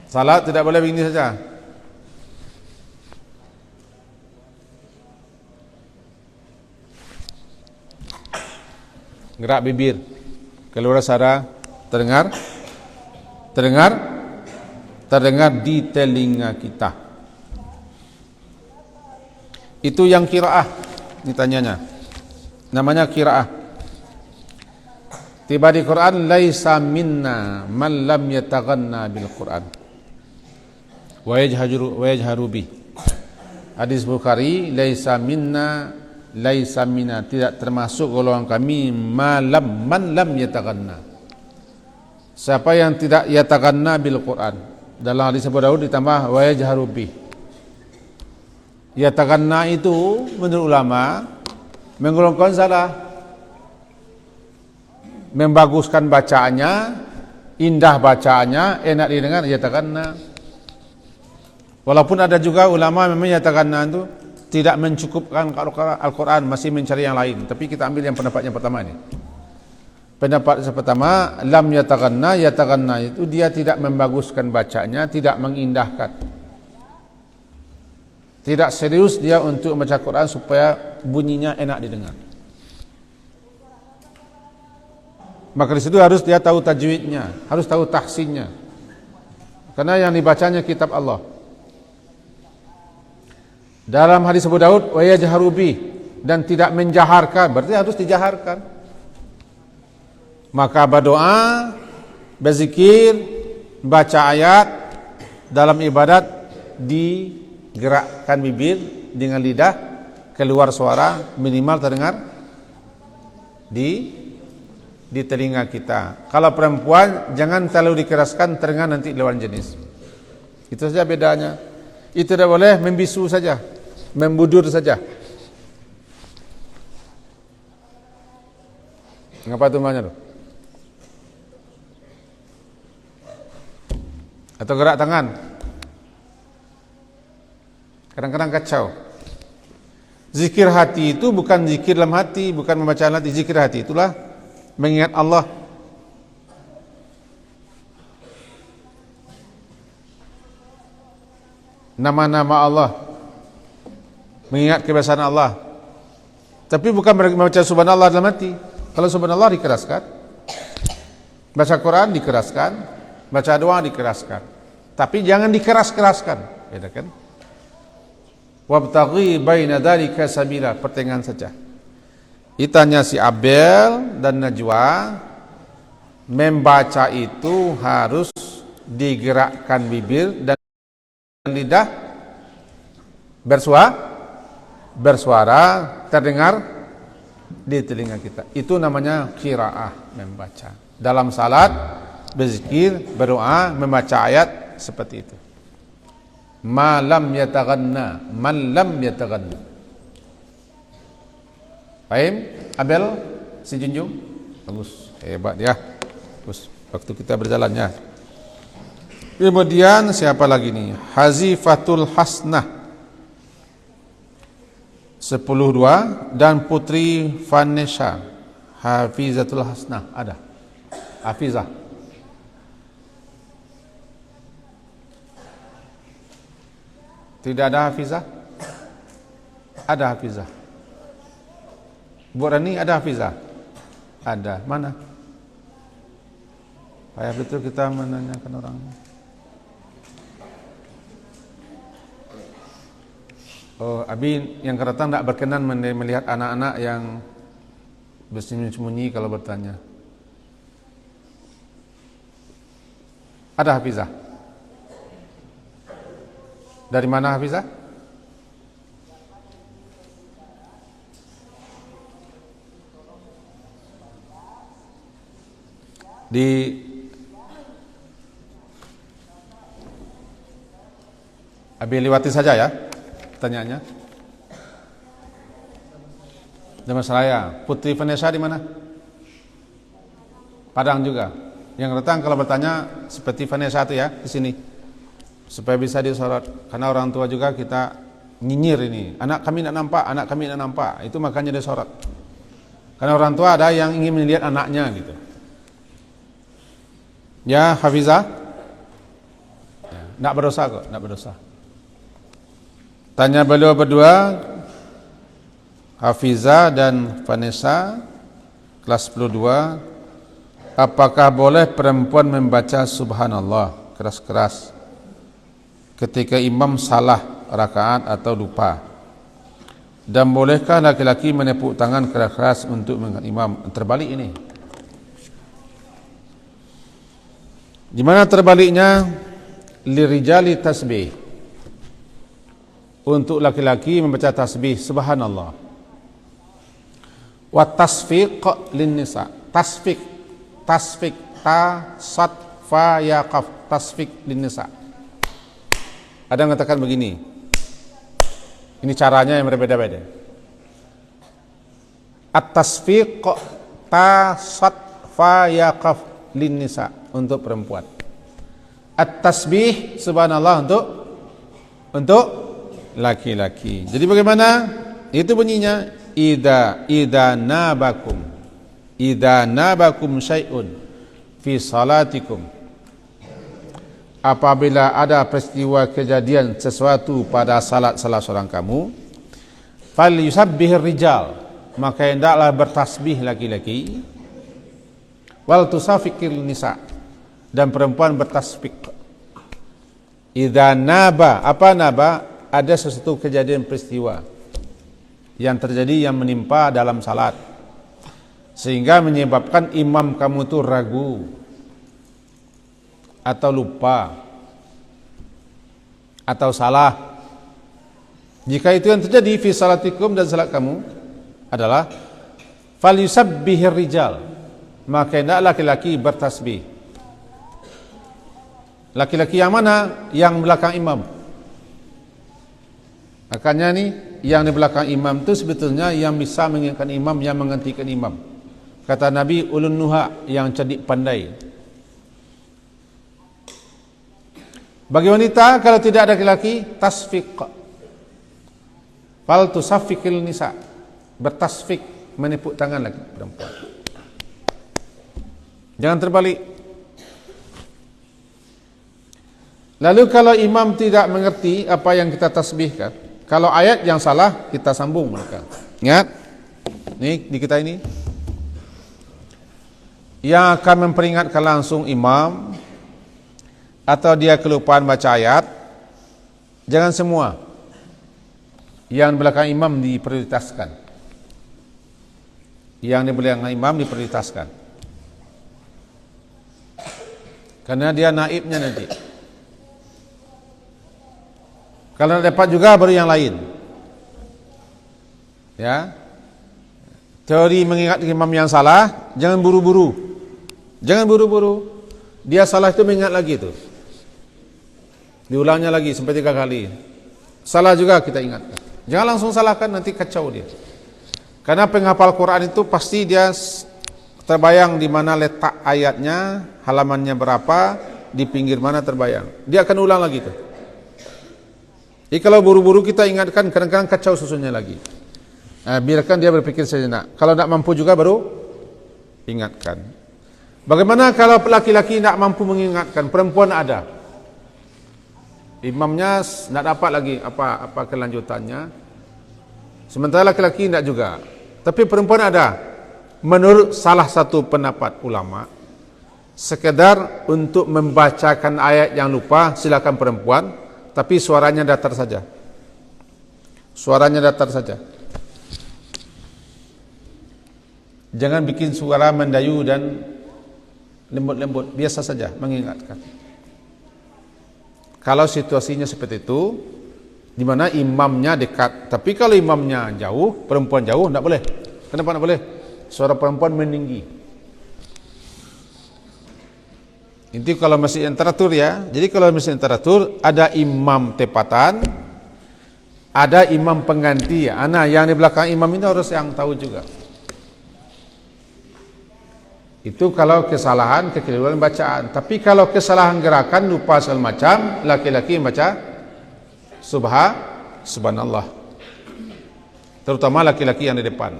Salat tidak boleh begini saja. Gerak bibir, keluar suara, terdengar di telinga kita. Itu yang qiraah. Ini tanyanya. Namanya qiraah. Tiba di Quran, laisa minna man lam yataghanna bil Quran wa yajharu bih. Hadis Bukhari, laisa minna tidak termasuk golongan kami man lam yataghanna. Siapa yang tidak yataghanna bil Quran. Dalam hadis Abu Daud ditambah wa yajharu bih. Yataghanna itu menurut ulama menggolongkan salah, membaguskan bacaannya, indah bacaannya, enak didengar, yataghanna. Walaupun ada juga ulama memang yataghanna itu tidak mencukupkan Al-Quran, masih mencari yang lain. Tapi kita ambil yang pendapat yang pertama ini. Pendapat yang pertama, lam yataghanna itu dia tidak membaguskan bacanya, tidak mengindahkan. Tidak serius dia untuk membaca Quran supaya bunyinya enak didengar. Maka di situ harus dia tahu tajwidnya, harus tahu tahsinnya. Karena yang dibacanya kitab Allah. Dalam hadis Abu Daud, wa yajharu bih, dan tidak menjaharkan, berarti harus dijaharkan. Maka berdoa, berzikir, baca ayat dalam ibadat digerakkan bibir dengan lidah, keluar suara, minimal terdengar di telinga kita. Kalau perempuan jangan terlalu dikeraskan, terdengar nanti lawan jenis. Itu saja bedanya. Itu tidak boleh membisu saja, membudur saja. Ngapa itu namanya tuh? Atau gerak tangan. Kadang-kadang kacau. Zikir hati itu bukan zikir dalam hati, bukan membaca hati. Zikir hati itulah mengingat Allah. Nama-nama Allah, mengingat kebesaran Allah. Tapi bukan membaca subhanallah dalam hati. Kalau subhanallah dikeraskan, baca Quran dikeraskan, baca doa dikeraskan. Tapi jangan dikeras-keraskan, beda kan? Wabtaghi baina dzalika sabila, pertengahan saja. Ditanya si Abel dan Najwa, membaca itu harus digerakkan bibir dan lidah bersuara terdengar di telinga kita. Itu namanya qiraah, membaca. Dalam salat, berzikir, berdoa, membaca ayat seperti itu. Ma lam yataghanna, man lam yataghanna. Paham? Abel, si Junjung? Bagus, hebat ya. Bagus. Waktu kita berjalan ya. Kemudian siapa lagi nih? Hazifatul Hasnah 10-2 dan Putri Vanessa Hafizatul Hasnah. Ada Hafizah. Tidak ada Hafizah? Ada Hafizah. Bu Rani ada Hafizah? Ada. Mana? Payah betul kita menanyakan orang. Oh, Abi yang kata tidak berkenan melihat anak-anak yang bersembunyi kalau bertanya. Ada Hafizah? Dari mana Hafizah? Di Abi lewati saja ya pertanyaannya. Di Masraya. Putri Vanessa di mana? Padang juga. Yang datang kalau bertanya seperti Vanessa itu ya, di sini. Supaya bisa disorot. Karena orang tua juga kita nyinyir ini. Anak kami tidak nampak, anak kami tidak nampak. Itu makanya disorot. Karena orang tua ada yang ingin melihat anaknya gitu. Ya, Hafizah? Tidak berdosa kok, tidak berdosa. Tanya beliau berdua, Hafizah dan Vanessa, kelas 10-2, apakah boleh perempuan membaca subhanallah keras-keras ketika imam salah rakaat atau lupa? Dan bolehkah laki-laki menepuk tangan keras-keras untuk mengangkat imam? Terbalik ini. Di mana terbaliknya? Lirijali tasbih. Untuk laki-laki membaca tasbih subhanallah. Wa tasfiq lin nisa. Tasfiq ta sad fa ya qaf, tasfiq lin nisa. Ada yang mengatakan begini. Ini caranya yang berbeda-beda. At-tasfiq ta sad fa ya qaf lin nisa untuk perempuan. At-tasbih subhanallah untuk laki-laki. Jadi bagaimana? Itu bunyinya idza nabakum syai'un fi salatikum. Apabila ada peristiwa kejadian sesuatu pada salat salah seorang kamu, fal yusabbihir rijal, maka hendaklah bertasbih laki-laki, wal tusafiqil nisa, dan perempuan bertasbih. Idza naba, apa naba? Ada sesuatu kejadian peristiwa yang terjadi yang menimpa dalam salat sehingga menyebabkan imam kamu itu ragu atau lupa atau salah. Jika itu yang terjadi fi salatikum, dan salat kamu adalah fal yusabbihir rijal, maka hendaklah laki-laki bertasbih. Laki-laki yang mana? Yang belakang imam. Makanya nih, yang di belakang imam itu sebetulnya yang bisa mengingatkan imam, yang menggantikan imam. Kata Nabi, ulun nuha, yang cerdik pandai. Bagi wanita kalau tidak ada laki-laki, tasfiq. Fal tusaffiqil nisa. Bertasfik, menepuk tangan lagi perempuan. Jangan terbalik. Lalu kalau imam tidak mengerti apa yang kita tasbihkan, kalau ayat yang salah kita sambung mereka. Ingat, nih di kita ini yang akan memperingatkan langsung imam atau dia kelupaan baca ayat, jangan semua. Yang di belakang imam diprioritaskan. Yang di belakang imam diprioritaskan. Karena dia naibnya nanti. Kalau dapat juga baru yang lain. Ya. Teori mengingat imam yang salah, jangan buru-buru. Jangan buru-buru. Dia salah itu mengingat lagi itu. Diulangnya lagi sampai 3 kali. Salah juga kita ingatkan. Jangan langsung salahkan, nanti kacau dia. Karena penghafal Quran itu pasti dia terbayang di mana letak ayatnya, halamannya berapa, di pinggir mana terbayang. Dia akan ulang lagi itu. Jadi kalau buru-buru kita ingatkan, kadang-kadang kacau susunnya lagi. Biarkan dia berpikir sejenak. Kalau tidak mampu juga baru ingatkan. Bagaimana kalau laki-laki tidak mampu mengingatkan, perempuan ada, imamnya tidak dapat lagi apa kelanjutannya, sementara laki-laki tidak juga, tapi perempuan ada. Menurut salah satu pendapat ulama, sekedar untuk membacakan ayat yang lupa silakan perempuan, tapi suaranya datar saja. Suaranya datar saja. Jangan bikin suara mendayu dan lembut-lembut, biasa saja mengingatkan. Kalau situasinya seperti itu, di mana imamnya dekat, tapi kalau imamnya jauh, perempuan jauh, tidak boleh. Kenapa tidak boleh? Suara perempuan meninggi. Itu kalau masjid yang teratur ya. Jadi kalau masjid yang teratur, ada imam tepatan, ada imam pengganti. Yang di belakang imam ini harus yang tahu juga. Itu kalau kesalahan, kekeliruan bacaan. Tapi kalau kesalahan gerakan, lupa segala macam, laki-laki baca subhanallah. Terutama laki-laki yang di depan.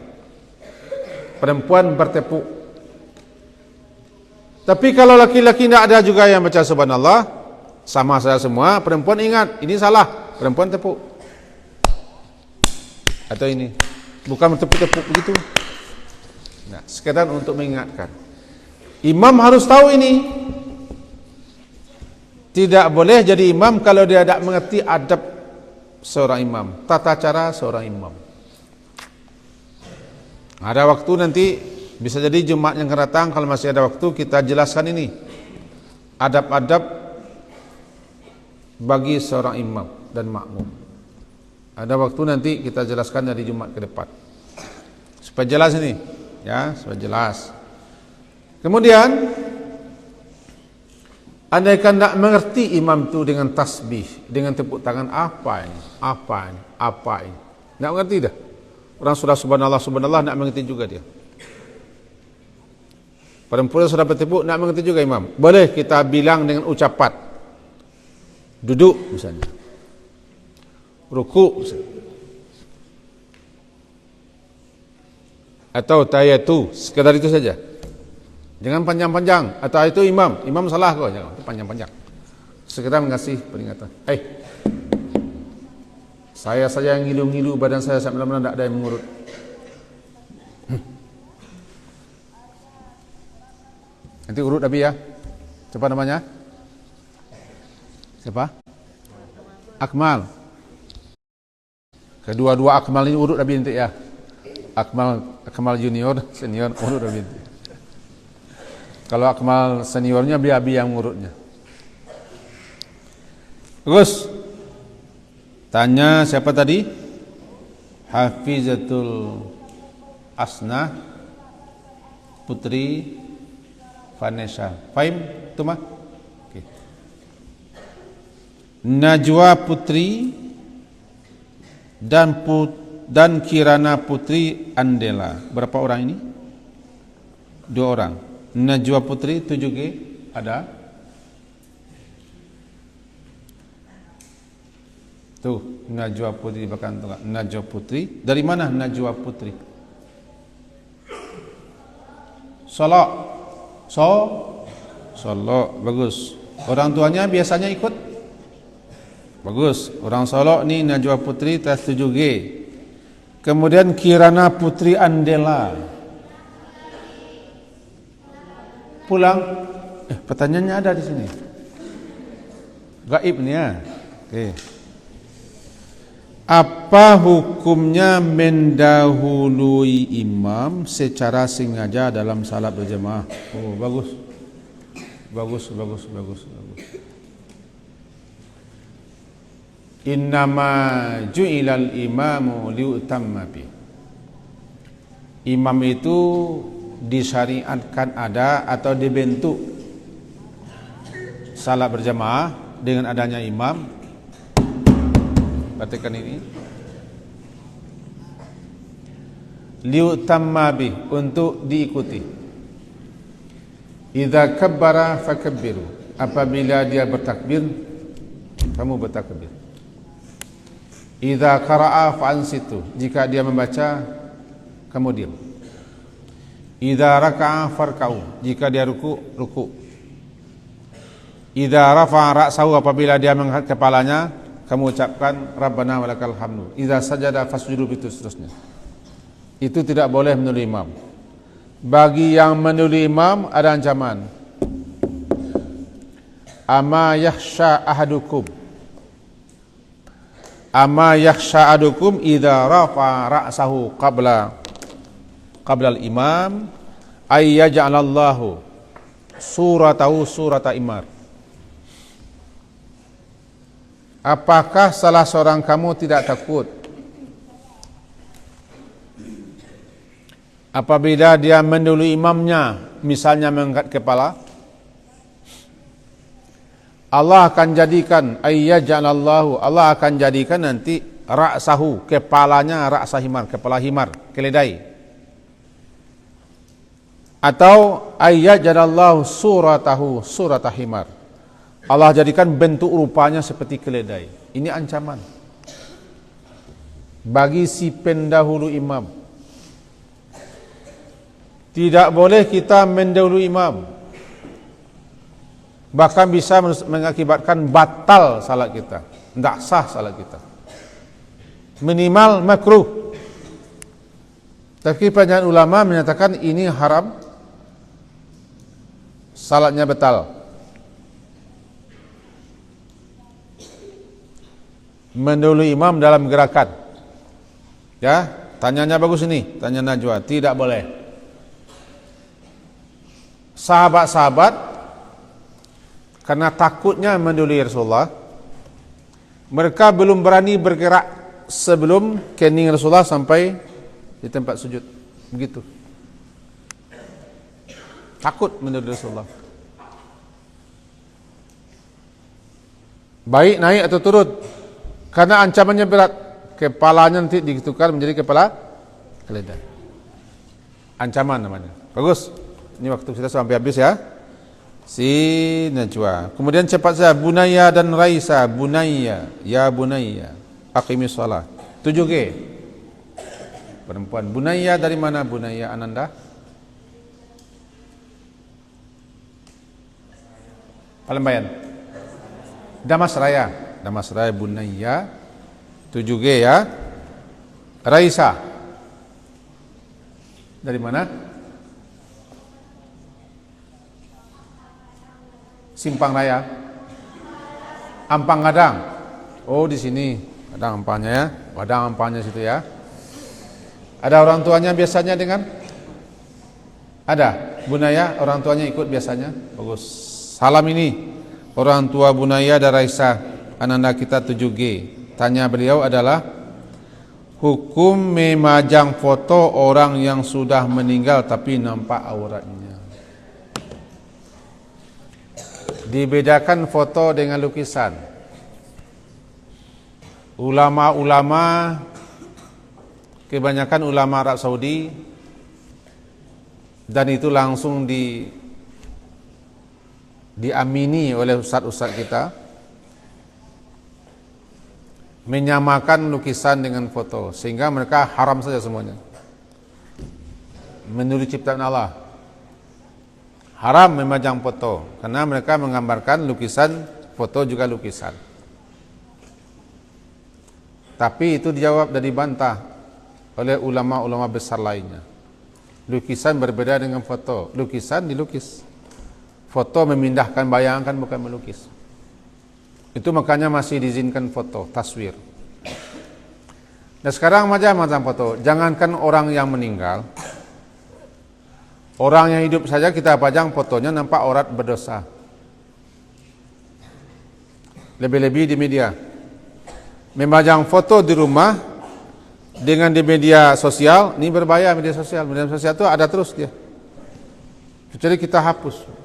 Perempuan bertepuk. Tapi kalau laki-laki tidak ada juga yang baca subhanallah, sama saja semua, perempuan ingat, ini salah, perempuan tepuk. Atau ini, bukan bertepuk-tepuk begitu. Nah, sekedar untuk mengingatkan. Imam harus tahu ini. Tidak boleh jadi imam kalau dia tidak mengerti adab seorang imam, tata cara seorang imam. Ada waktu nanti, bisa jadi Jumat yang akan datang, kalau masih ada waktu kita jelaskan ini. Adab-adab bagi seorang imam dan makmum. Ada waktu nanti kita jelaskan dari Jumat ke depan. Supaya jelas ini, ya, supaya jelas. Kemudian, andaikan tidak mengerti imam itu dengan tasbih, dengan tepuk tangan, apa ini? Tidak mengerti dah. Orang sudah subhanallah, tidak mengerti juga dia. Perempuan sudah bertepuk, tidak mengerti juga imam. Boleh kita bilang dengan ucapan. Duduk misalnya. Ruku misalnya. Atau tahiyatu, sekadar itu saja. Jangan panjang-panjang. Atau itu imam salah kok, jangan itu panjang-panjang. Sekedar mengasih peringatan. Saya saja yang ngilu-ngilu, badan saya sampai malam tidak ada yang mengurut. Nanti urut Abi ya. Siapa namanya? Siapa? Akmal. Kedua-dua Akmal ini urut Abi nanti ya. Akmal junior, senior, urut Abi nanti. Kalau Akmal seniornya biar Abi yang ngurutnya. Bagus. Tanya siapa tadi? Hafizatul Asnah Putri Vanessa. Fahim? Itu mah? Okay. Najwa Putri dan Kirana Putri Andela. Berapa orang ini? 2 orang. Najwa Putri 7G ada. Tuh, Najwa Putri di belakang tengah. Najwa Putri. Dari mana Najwa Putri? Solok. Solok. Bagus. Orang tuanya biasanya ikut? Bagus. Orang Solok ni Najwa Putri tes 7G. Kemudian Kirana Putri Andela. Pulang. Pertanyaannya ada di sini. Gaib ni ya. Okey. Apa hukumnya mendahului imam secara sengaja dalam salat berjemaah? Oh, bagus. Innama ju'ilal imamu liutamma bi. Imam itu disyariatkan ada atau dibentuk salat berjemaah dengan adanya imam. Perhatikan ini. Liutamma bi, untuk diikuti. Idza kabbara fakabbiru. Apabila dia bertakbir, kamu bertakbir. Idza qara'a fa'ansitu. Jika dia membaca, kamu diam. Idza raka'a farka'u. Jika dia ruku'. Idza rafa'a ra'sahu, apabila dia mengangkat kepalanya, kamu ucapkan Rabbana walakal hamdu. Idza sajada fasjudu, itu seterusnya. Itu tidak boleh menurut imam. Bagi yang menurut imam ada ancaman. Ama yakhsha ahadukum idza rafa'a ra'sahu qabla al-imam ay yaj'alallahu suratahu surata imar. Apakah salah seorang kamu tidak takut apabila dia mendahului imamnya, misalnya mengangkat kepala, Allah akan jadikan Allah akan jadikan nanti ra'sahu, kepalanya ra'sa himar, kepala himar, keledai. Atau ayyajadallahu suratahu surata himar, Allah jadikan bentuk rupanya seperti keledai. Ini ancaman bagi si pendahulu imam. Tidak boleh kita mendahului imam, bahkan bisa mengakibatkan batal salat kita, tidak sah salat kita, minimal makruh. Tapi banyak ulama menyatakan ini haram, salatnya batal. Mendahului imam dalam gerakan, ya, tanyanya bagus ini, tanya Najwa, tidak boleh. Sahabat-sahabat karena takutnya mendahului Rasulullah, mereka belum berani bergerak sebelum kening Rasulullah sampai di tempat sujud, begitu. Takut mendahului Rasulullah. Baik naik atau turun, karena ancamannya berat, kepalanya nanti ditukar menjadi kepala keledai. Ancaman namanya. Bagus. Ini waktu kita sampai habis ya. Si Najwa. Kemudian cepat saja Bunaya dan Raisa. Bunaya, ya Bunaya, aqimis shalah. 7G. Perempuan. Bunaya dari mana Bunaya Ananda? Palembayan. Damas Raya Bunaya. 7G ya. Raisa. Dari mana? Simpang Raya. Ampang Gadang. Oh, di sini. Gadang Ampangnya ya. Gadang Ampangnya situ ya. Ada orang tuanya biasanya dengan? Ada. Bunaya orang tuanya ikut biasanya. Bagus. Salam ini orang tua Bunaya dan Raisa, Ananda kita 7G. Tanya beliau adalah hukum memajang foto orang yang sudah meninggal tapi nampak auratnya. Dibedakan foto dengan lukisan. Ulama-ulama, kebanyakan ulama Arab Saudi, dan itu langsung diamini oleh ustaz-ustaz kita, menyamakan lukisan dengan foto, sehingga mereka haram saja semuanya. Menurut ciptaan Allah, haram memajang foto, karena mereka menggambarkan lukisan, foto juga lukisan. Tapi itu dijawab dan dibantah oleh ulama-ulama besar lainnya. Lukisan berbeda dengan foto. Lukisan dilukis, foto memindahkan bayangan, bukan melukis. Itu makanya masih diizinkan foto, taswir. Dan sekarang macam-macam foto. Jangankan orang yang meninggal, orang yang hidup saja kita pajang fotonya, nampak aurat berdosa. Lebih-lebih di media. Memajang foto di rumah dengan di media sosial, ini berbahaya. Media sosial itu ada terus dia. Kecuali kita hapus.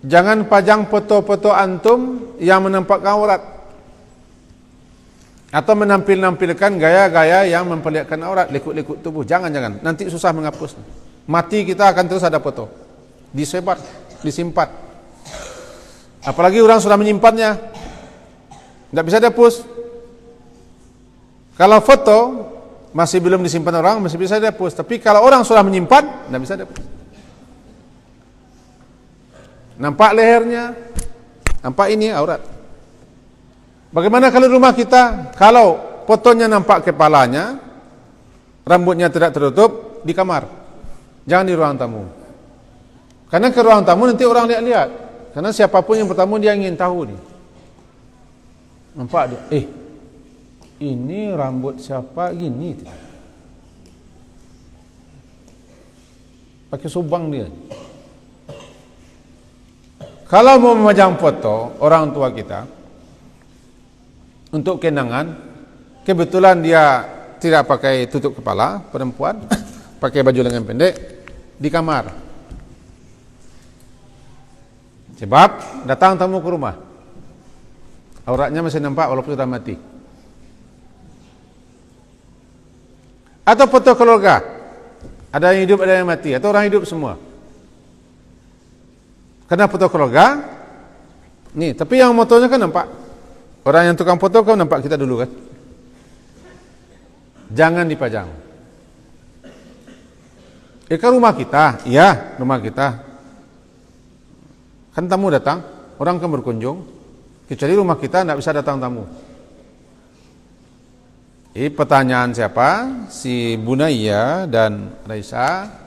Jangan pajang foto-foto antum yang menampakkan aurat atau menampilkan gaya-gaya yang memperlihatkan aurat, lekuk-lekuk tubuh. Jangan. Nanti susah menghapus. Mati kita akan terus ada foto, disebar, disimpan. Apalagi orang sudah menyimpannya, tidak bisa dihapus. Kalau foto masih belum disimpan orang, masih bisa dihapus. Tapi kalau orang sudah menyimpan, tidak bisa dihapus. Nampak lehernya, nampak ini aurat. Bagaimana kalau rumah kita, kalau fotonya nampak kepalanya, rambutnya tidak tertutup, di kamar, jangan di ruang tamu. Karena ke ruang tamu nanti orang lihat-lihat. Karena siapapun yang bertamu dia ingin tahu nih. Nampak dia, ini rambut siapa gini? Pakai subang dia. Kalau mau memajang foto orang tua kita untuk kenangan, kebetulan dia tidak pakai tutup kepala, perempuan, pakai baju lengan pendek, di kamar. Sebab datang tamu ke rumah, auratnya masih nampak walaupun sudah mati. Atau foto keluarga, ada yang hidup, ada yang mati, atau orang hidup semua. Karena foto keluarga, nih, tapi yang fotonya kan nampak. Orang yang tukang foto kan nampak kita dulu kan. Jangan dipajang. Kan rumah kita, iya rumah kita. Kan tamu datang, orang kan berkunjung. Kecuali rumah kita tidak bisa datang tamu. Pertanyaan siapa? Si Bunaya dan Raisa.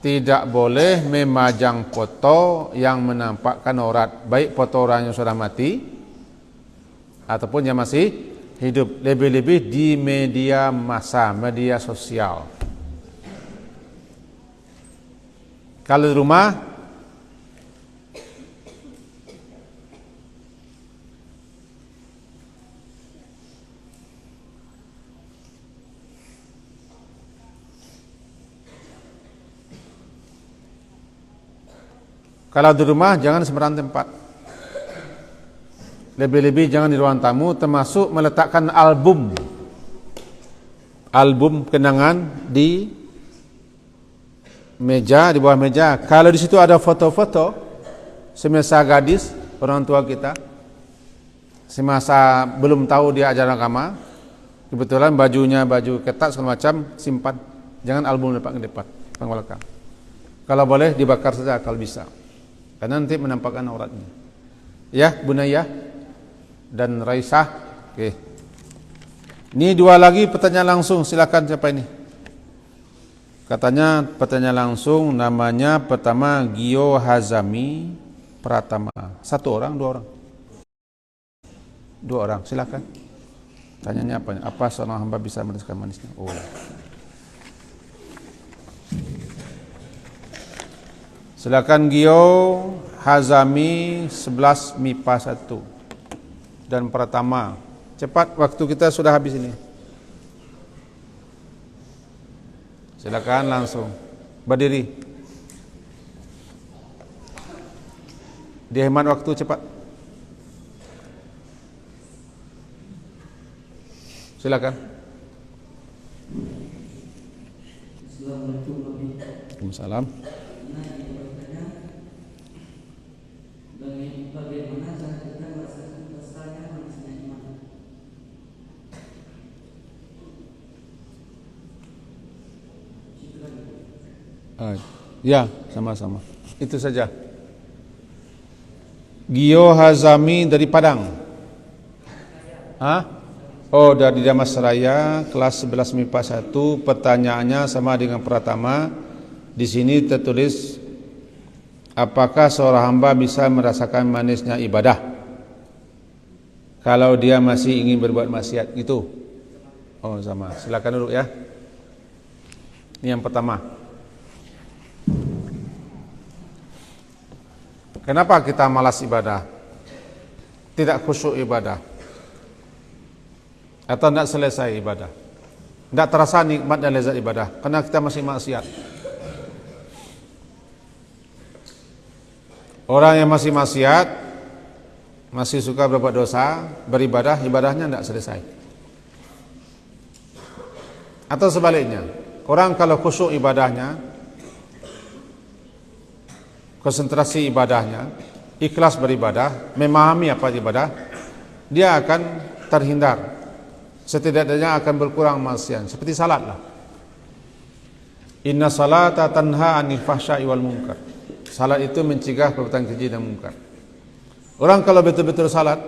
Tidak boleh memajang foto yang menampakkan aurat, baik foto orang yang sudah mati ataupun yang masih hidup, lebih-lebih di media massa, media sosial. Kalau di rumah, jangan sembarang tempat. Lebih-lebih jangan di ruang tamu, termasuk meletakkan album kenangan di meja, di bawah meja. Kalau di situ ada foto-foto semasa gadis orang tua kita, semasa belum tahu dia ajaran agama, kebetulan bajunya baju ketat segala macam, simpan. Jangan album lepas ke depan, belakang. Kalau boleh dibakar saja kalau bisa. Karena nanti menampakkan auratnya. Ya, Bunaya dan Raisah. Oke. Ini dua lagi pertanyaan langsung, silakan siapa ini? Katanya pertanyaan langsung, namanya pertama Gio Hazami Pratama. Satu orang, dua orang? Dua orang, silakan. Tanyanya apa? Apa seorang hamba bisa menuliskan manisnya? Oh. Silakan Gio Hazami 11 MIPA 1 dan Pratama. Cepat, waktu kita sudah habis ini. Silakan langsung berdiri. Dihemat waktu, cepat. Silakan. Waalaikumsalam. Bagaimana cara kita melaksanakan pestanya Ya, sama-sama. Itu saja. Gio Hazami dari Padang. Oh, dari Damasraya, kelas 11 MIPA 1. Pertanyaannya sama dengan pertama. Di sini tertulis, apakah seorang hamba bisa merasakan manisnya ibadah kalau dia masih ingin berbuat maksiat? Gitu. Oh, sama. Silakan dulu ya. Ini yang pertama. Kenapa kita malas ibadah? Tidak khusyuk ibadah? Atau tidak selesai ibadah? Tidak terasa nikmat dan lezat ibadah karena kita masih maksiat. Orang yang masih maksiat, masih suka berbuat dosa, beribadah, ibadahnya tidak selesai. Atau sebaliknya, orang kalau khusyuk ibadahnya, konsentrasi ibadahnya, ikhlas beribadah, memahami apa ibadah, dia akan terhindar. Setidaknya akan berkurang maksiat. Seperti salat lah. Inna salata tanha anil fahsya'i wal munkar. Salat itu mencegah perbuatan keji dan munkar. Orang kalau betul-betul salat,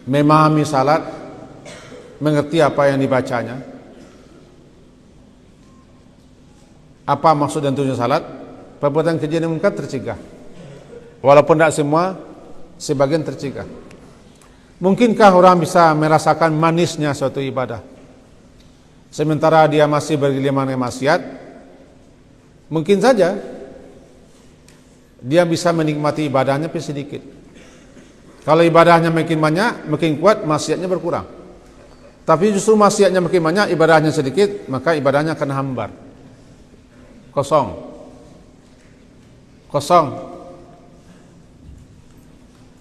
memahami salat, mengerti apa yang dibacanya, apa maksud dan tujuan salat, perbuatan keji dan munkar tercegah. Walaupun tidak semua, sebagian tercegah. Mungkinkah orang bisa merasakan manisnya suatu ibadah sementara dia masih bergelimang dengan maksiat? Mungkin saja dia bisa menikmati ibadahnya tapi sedikit. Kalau ibadahnya makin banyak, makin kuat, maksiatnya berkurang. Tapi justru maksiatnya makin banyak, ibadahnya sedikit, maka ibadahnya akan hambar. Kosong.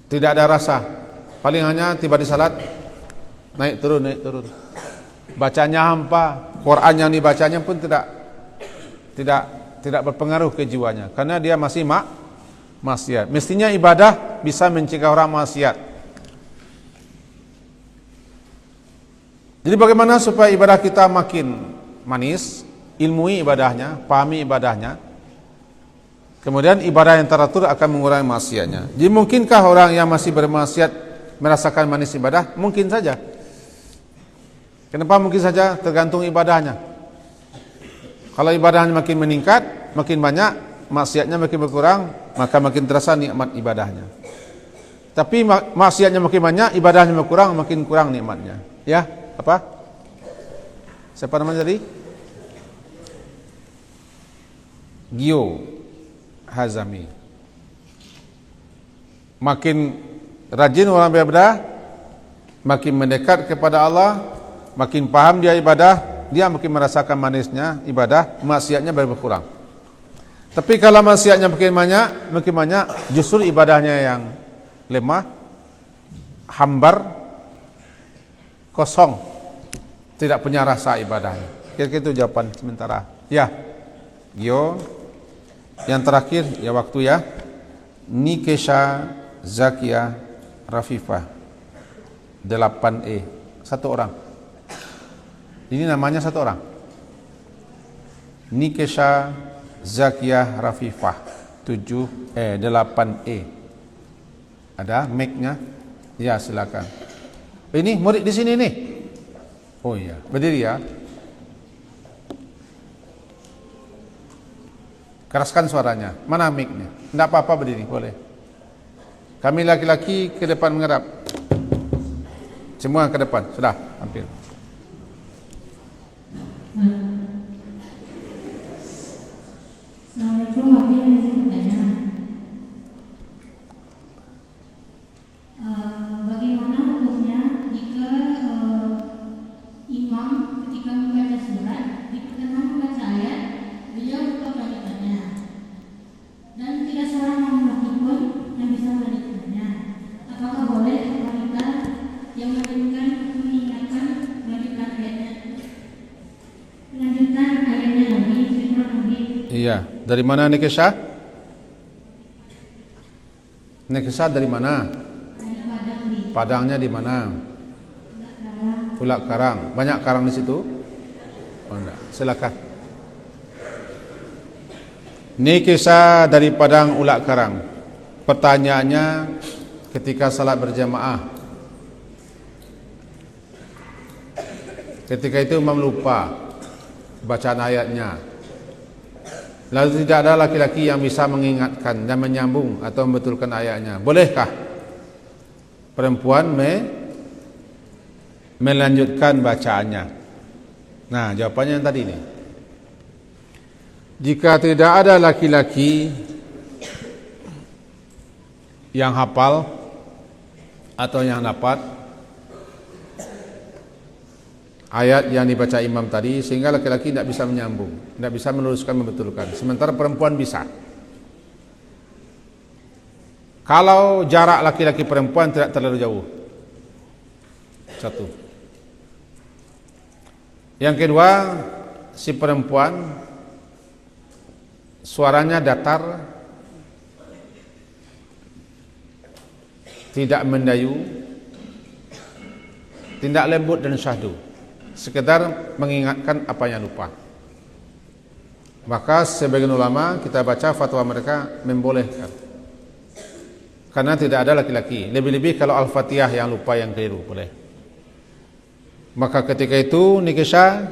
Tidak ada rasa. Paling hanya tiba di salat naik turun. Bacanya hampa, Quran yang dibacanya pun tidak berpengaruh ke jiwanya karena dia masih maksiat. Mestinya ibadah bisa mencegah orang maksiat. Jadi bagaimana supaya ibadah kita makin manis, ilmui ibadahnya, pahami ibadahnya. Kemudian ibadah yang teratur akan mengurangi maksiatnya. Jadi mungkinkah orang yang masih bermaksiat merasakan manis ibadah? Mungkin saja. Kenapa mungkin saja? Tergantung ibadahnya. Kalau ibadahnya makin meningkat, makin banyak, maksiatnya makin berkurang, maka makin terasa nikmat ibadahnya. Tapi maksiatnya makin banyak, ibadahnya berkurang, makin kurang nikmatnya. Ya, apa? Siapa namanya tadi? Gio Hazami. Makin rajin orang beribadah, makin mendekat kepada Allah, makin paham dia ibadah, dia makin merasakan manisnya ibadah, maksiatnya berkurang. Tapi kalau maksiatnya makin banyak, justru ibadahnya yang lemah, hambar, kosong, tidak punya rasa ibadahnya. Kira-kira itu jawaban sementara. Ya, Gio. Yang terakhir, ya waktu ya. Nikesha Zakia Rafifah 8E. Satu orang. Ini namanya satu orang. Nikesha Zakia Rafifah 8E. Ada mic-nya? Ya, silakan. Ini murid di sini nih. Oh iya, berdiri ya. Keraskan suaranya. Mana mic-nya? Tidak apa-apa, berdiri, boleh. Kami laki-laki ke depan menghadap. Semua ke depan. Sudah, hampir. Assalamualaikum warahmatullahi wabarakatuh. Bagaimana hukumnya jika imam ketika membaca surat di tengah membaca ayat beliau lupa melanjutkannya dan tidak seorang laki-laki pun yang bisa melanjutkannya? Apakah boleh wanita yang melanjutkan mengingatkan melanjutkan ayatnya lagi Iya, dari mana Nikesha? Nikesha dari mana? Padangnya di mana? Pulau Karang. Banyak karang di situ? Oh enggak. Silakan. Ini kisah dari padang ulak karang. Pertanyaannya ketika salat berjamaah. Ketika itu imam lupa bacaan ayatnya. Lalu tidak ada laki-laki yang bisa mengingatkan dan menyambung atau membetulkan ayatnya. Bolehkah perempuan melanjutkan bacaannya? Nah, jawabannya yang tadi nih. Jika tidak ada laki-laki yang hafal atau yang dapat ayat yang dibaca imam tadi, sehingga laki-laki tidak bisa menyambung, tidak bisa meluruskan, membetulkan, sementara perempuan bisa. Kalau jarak laki-laki perempuan tidak terlalu jauh. Satu. Yang kedua, si perempuan suaranya datar, tidak mendayu, tidak lembut dan syahdu, sekedar mengingatkan apa yang lupa. Maka sebagian ulama kita baca fatwa mereka membolehkan, karena tidak ada laki-laki. Lebih-lebih kalau Al-Fatihah yang lupa, yang keliru, boleh. Maka ketika itu nikah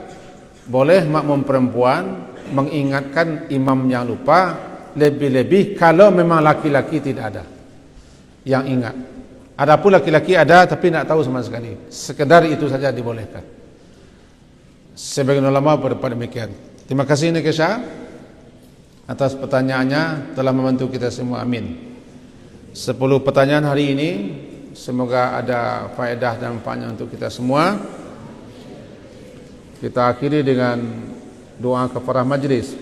boleh makmum perempuan mengingatkan imam yang lupa, lebih-lebih kalau memang laki-laki tidak ada yang ingat. Adapun laki-laki ada tapi tidak tahu sama sekali, sekedar itu saja dibolehkan. Sebagian ulama berpendapat demikian. Terima kasih Nikesha atas pertanyaannya, telah membantu kita semua, amin. 10 pertanyaan hari ini, semoga ada faedah dan manfaatnya untuk kita semua. Kita akhiri dengan doa kafarah majlis.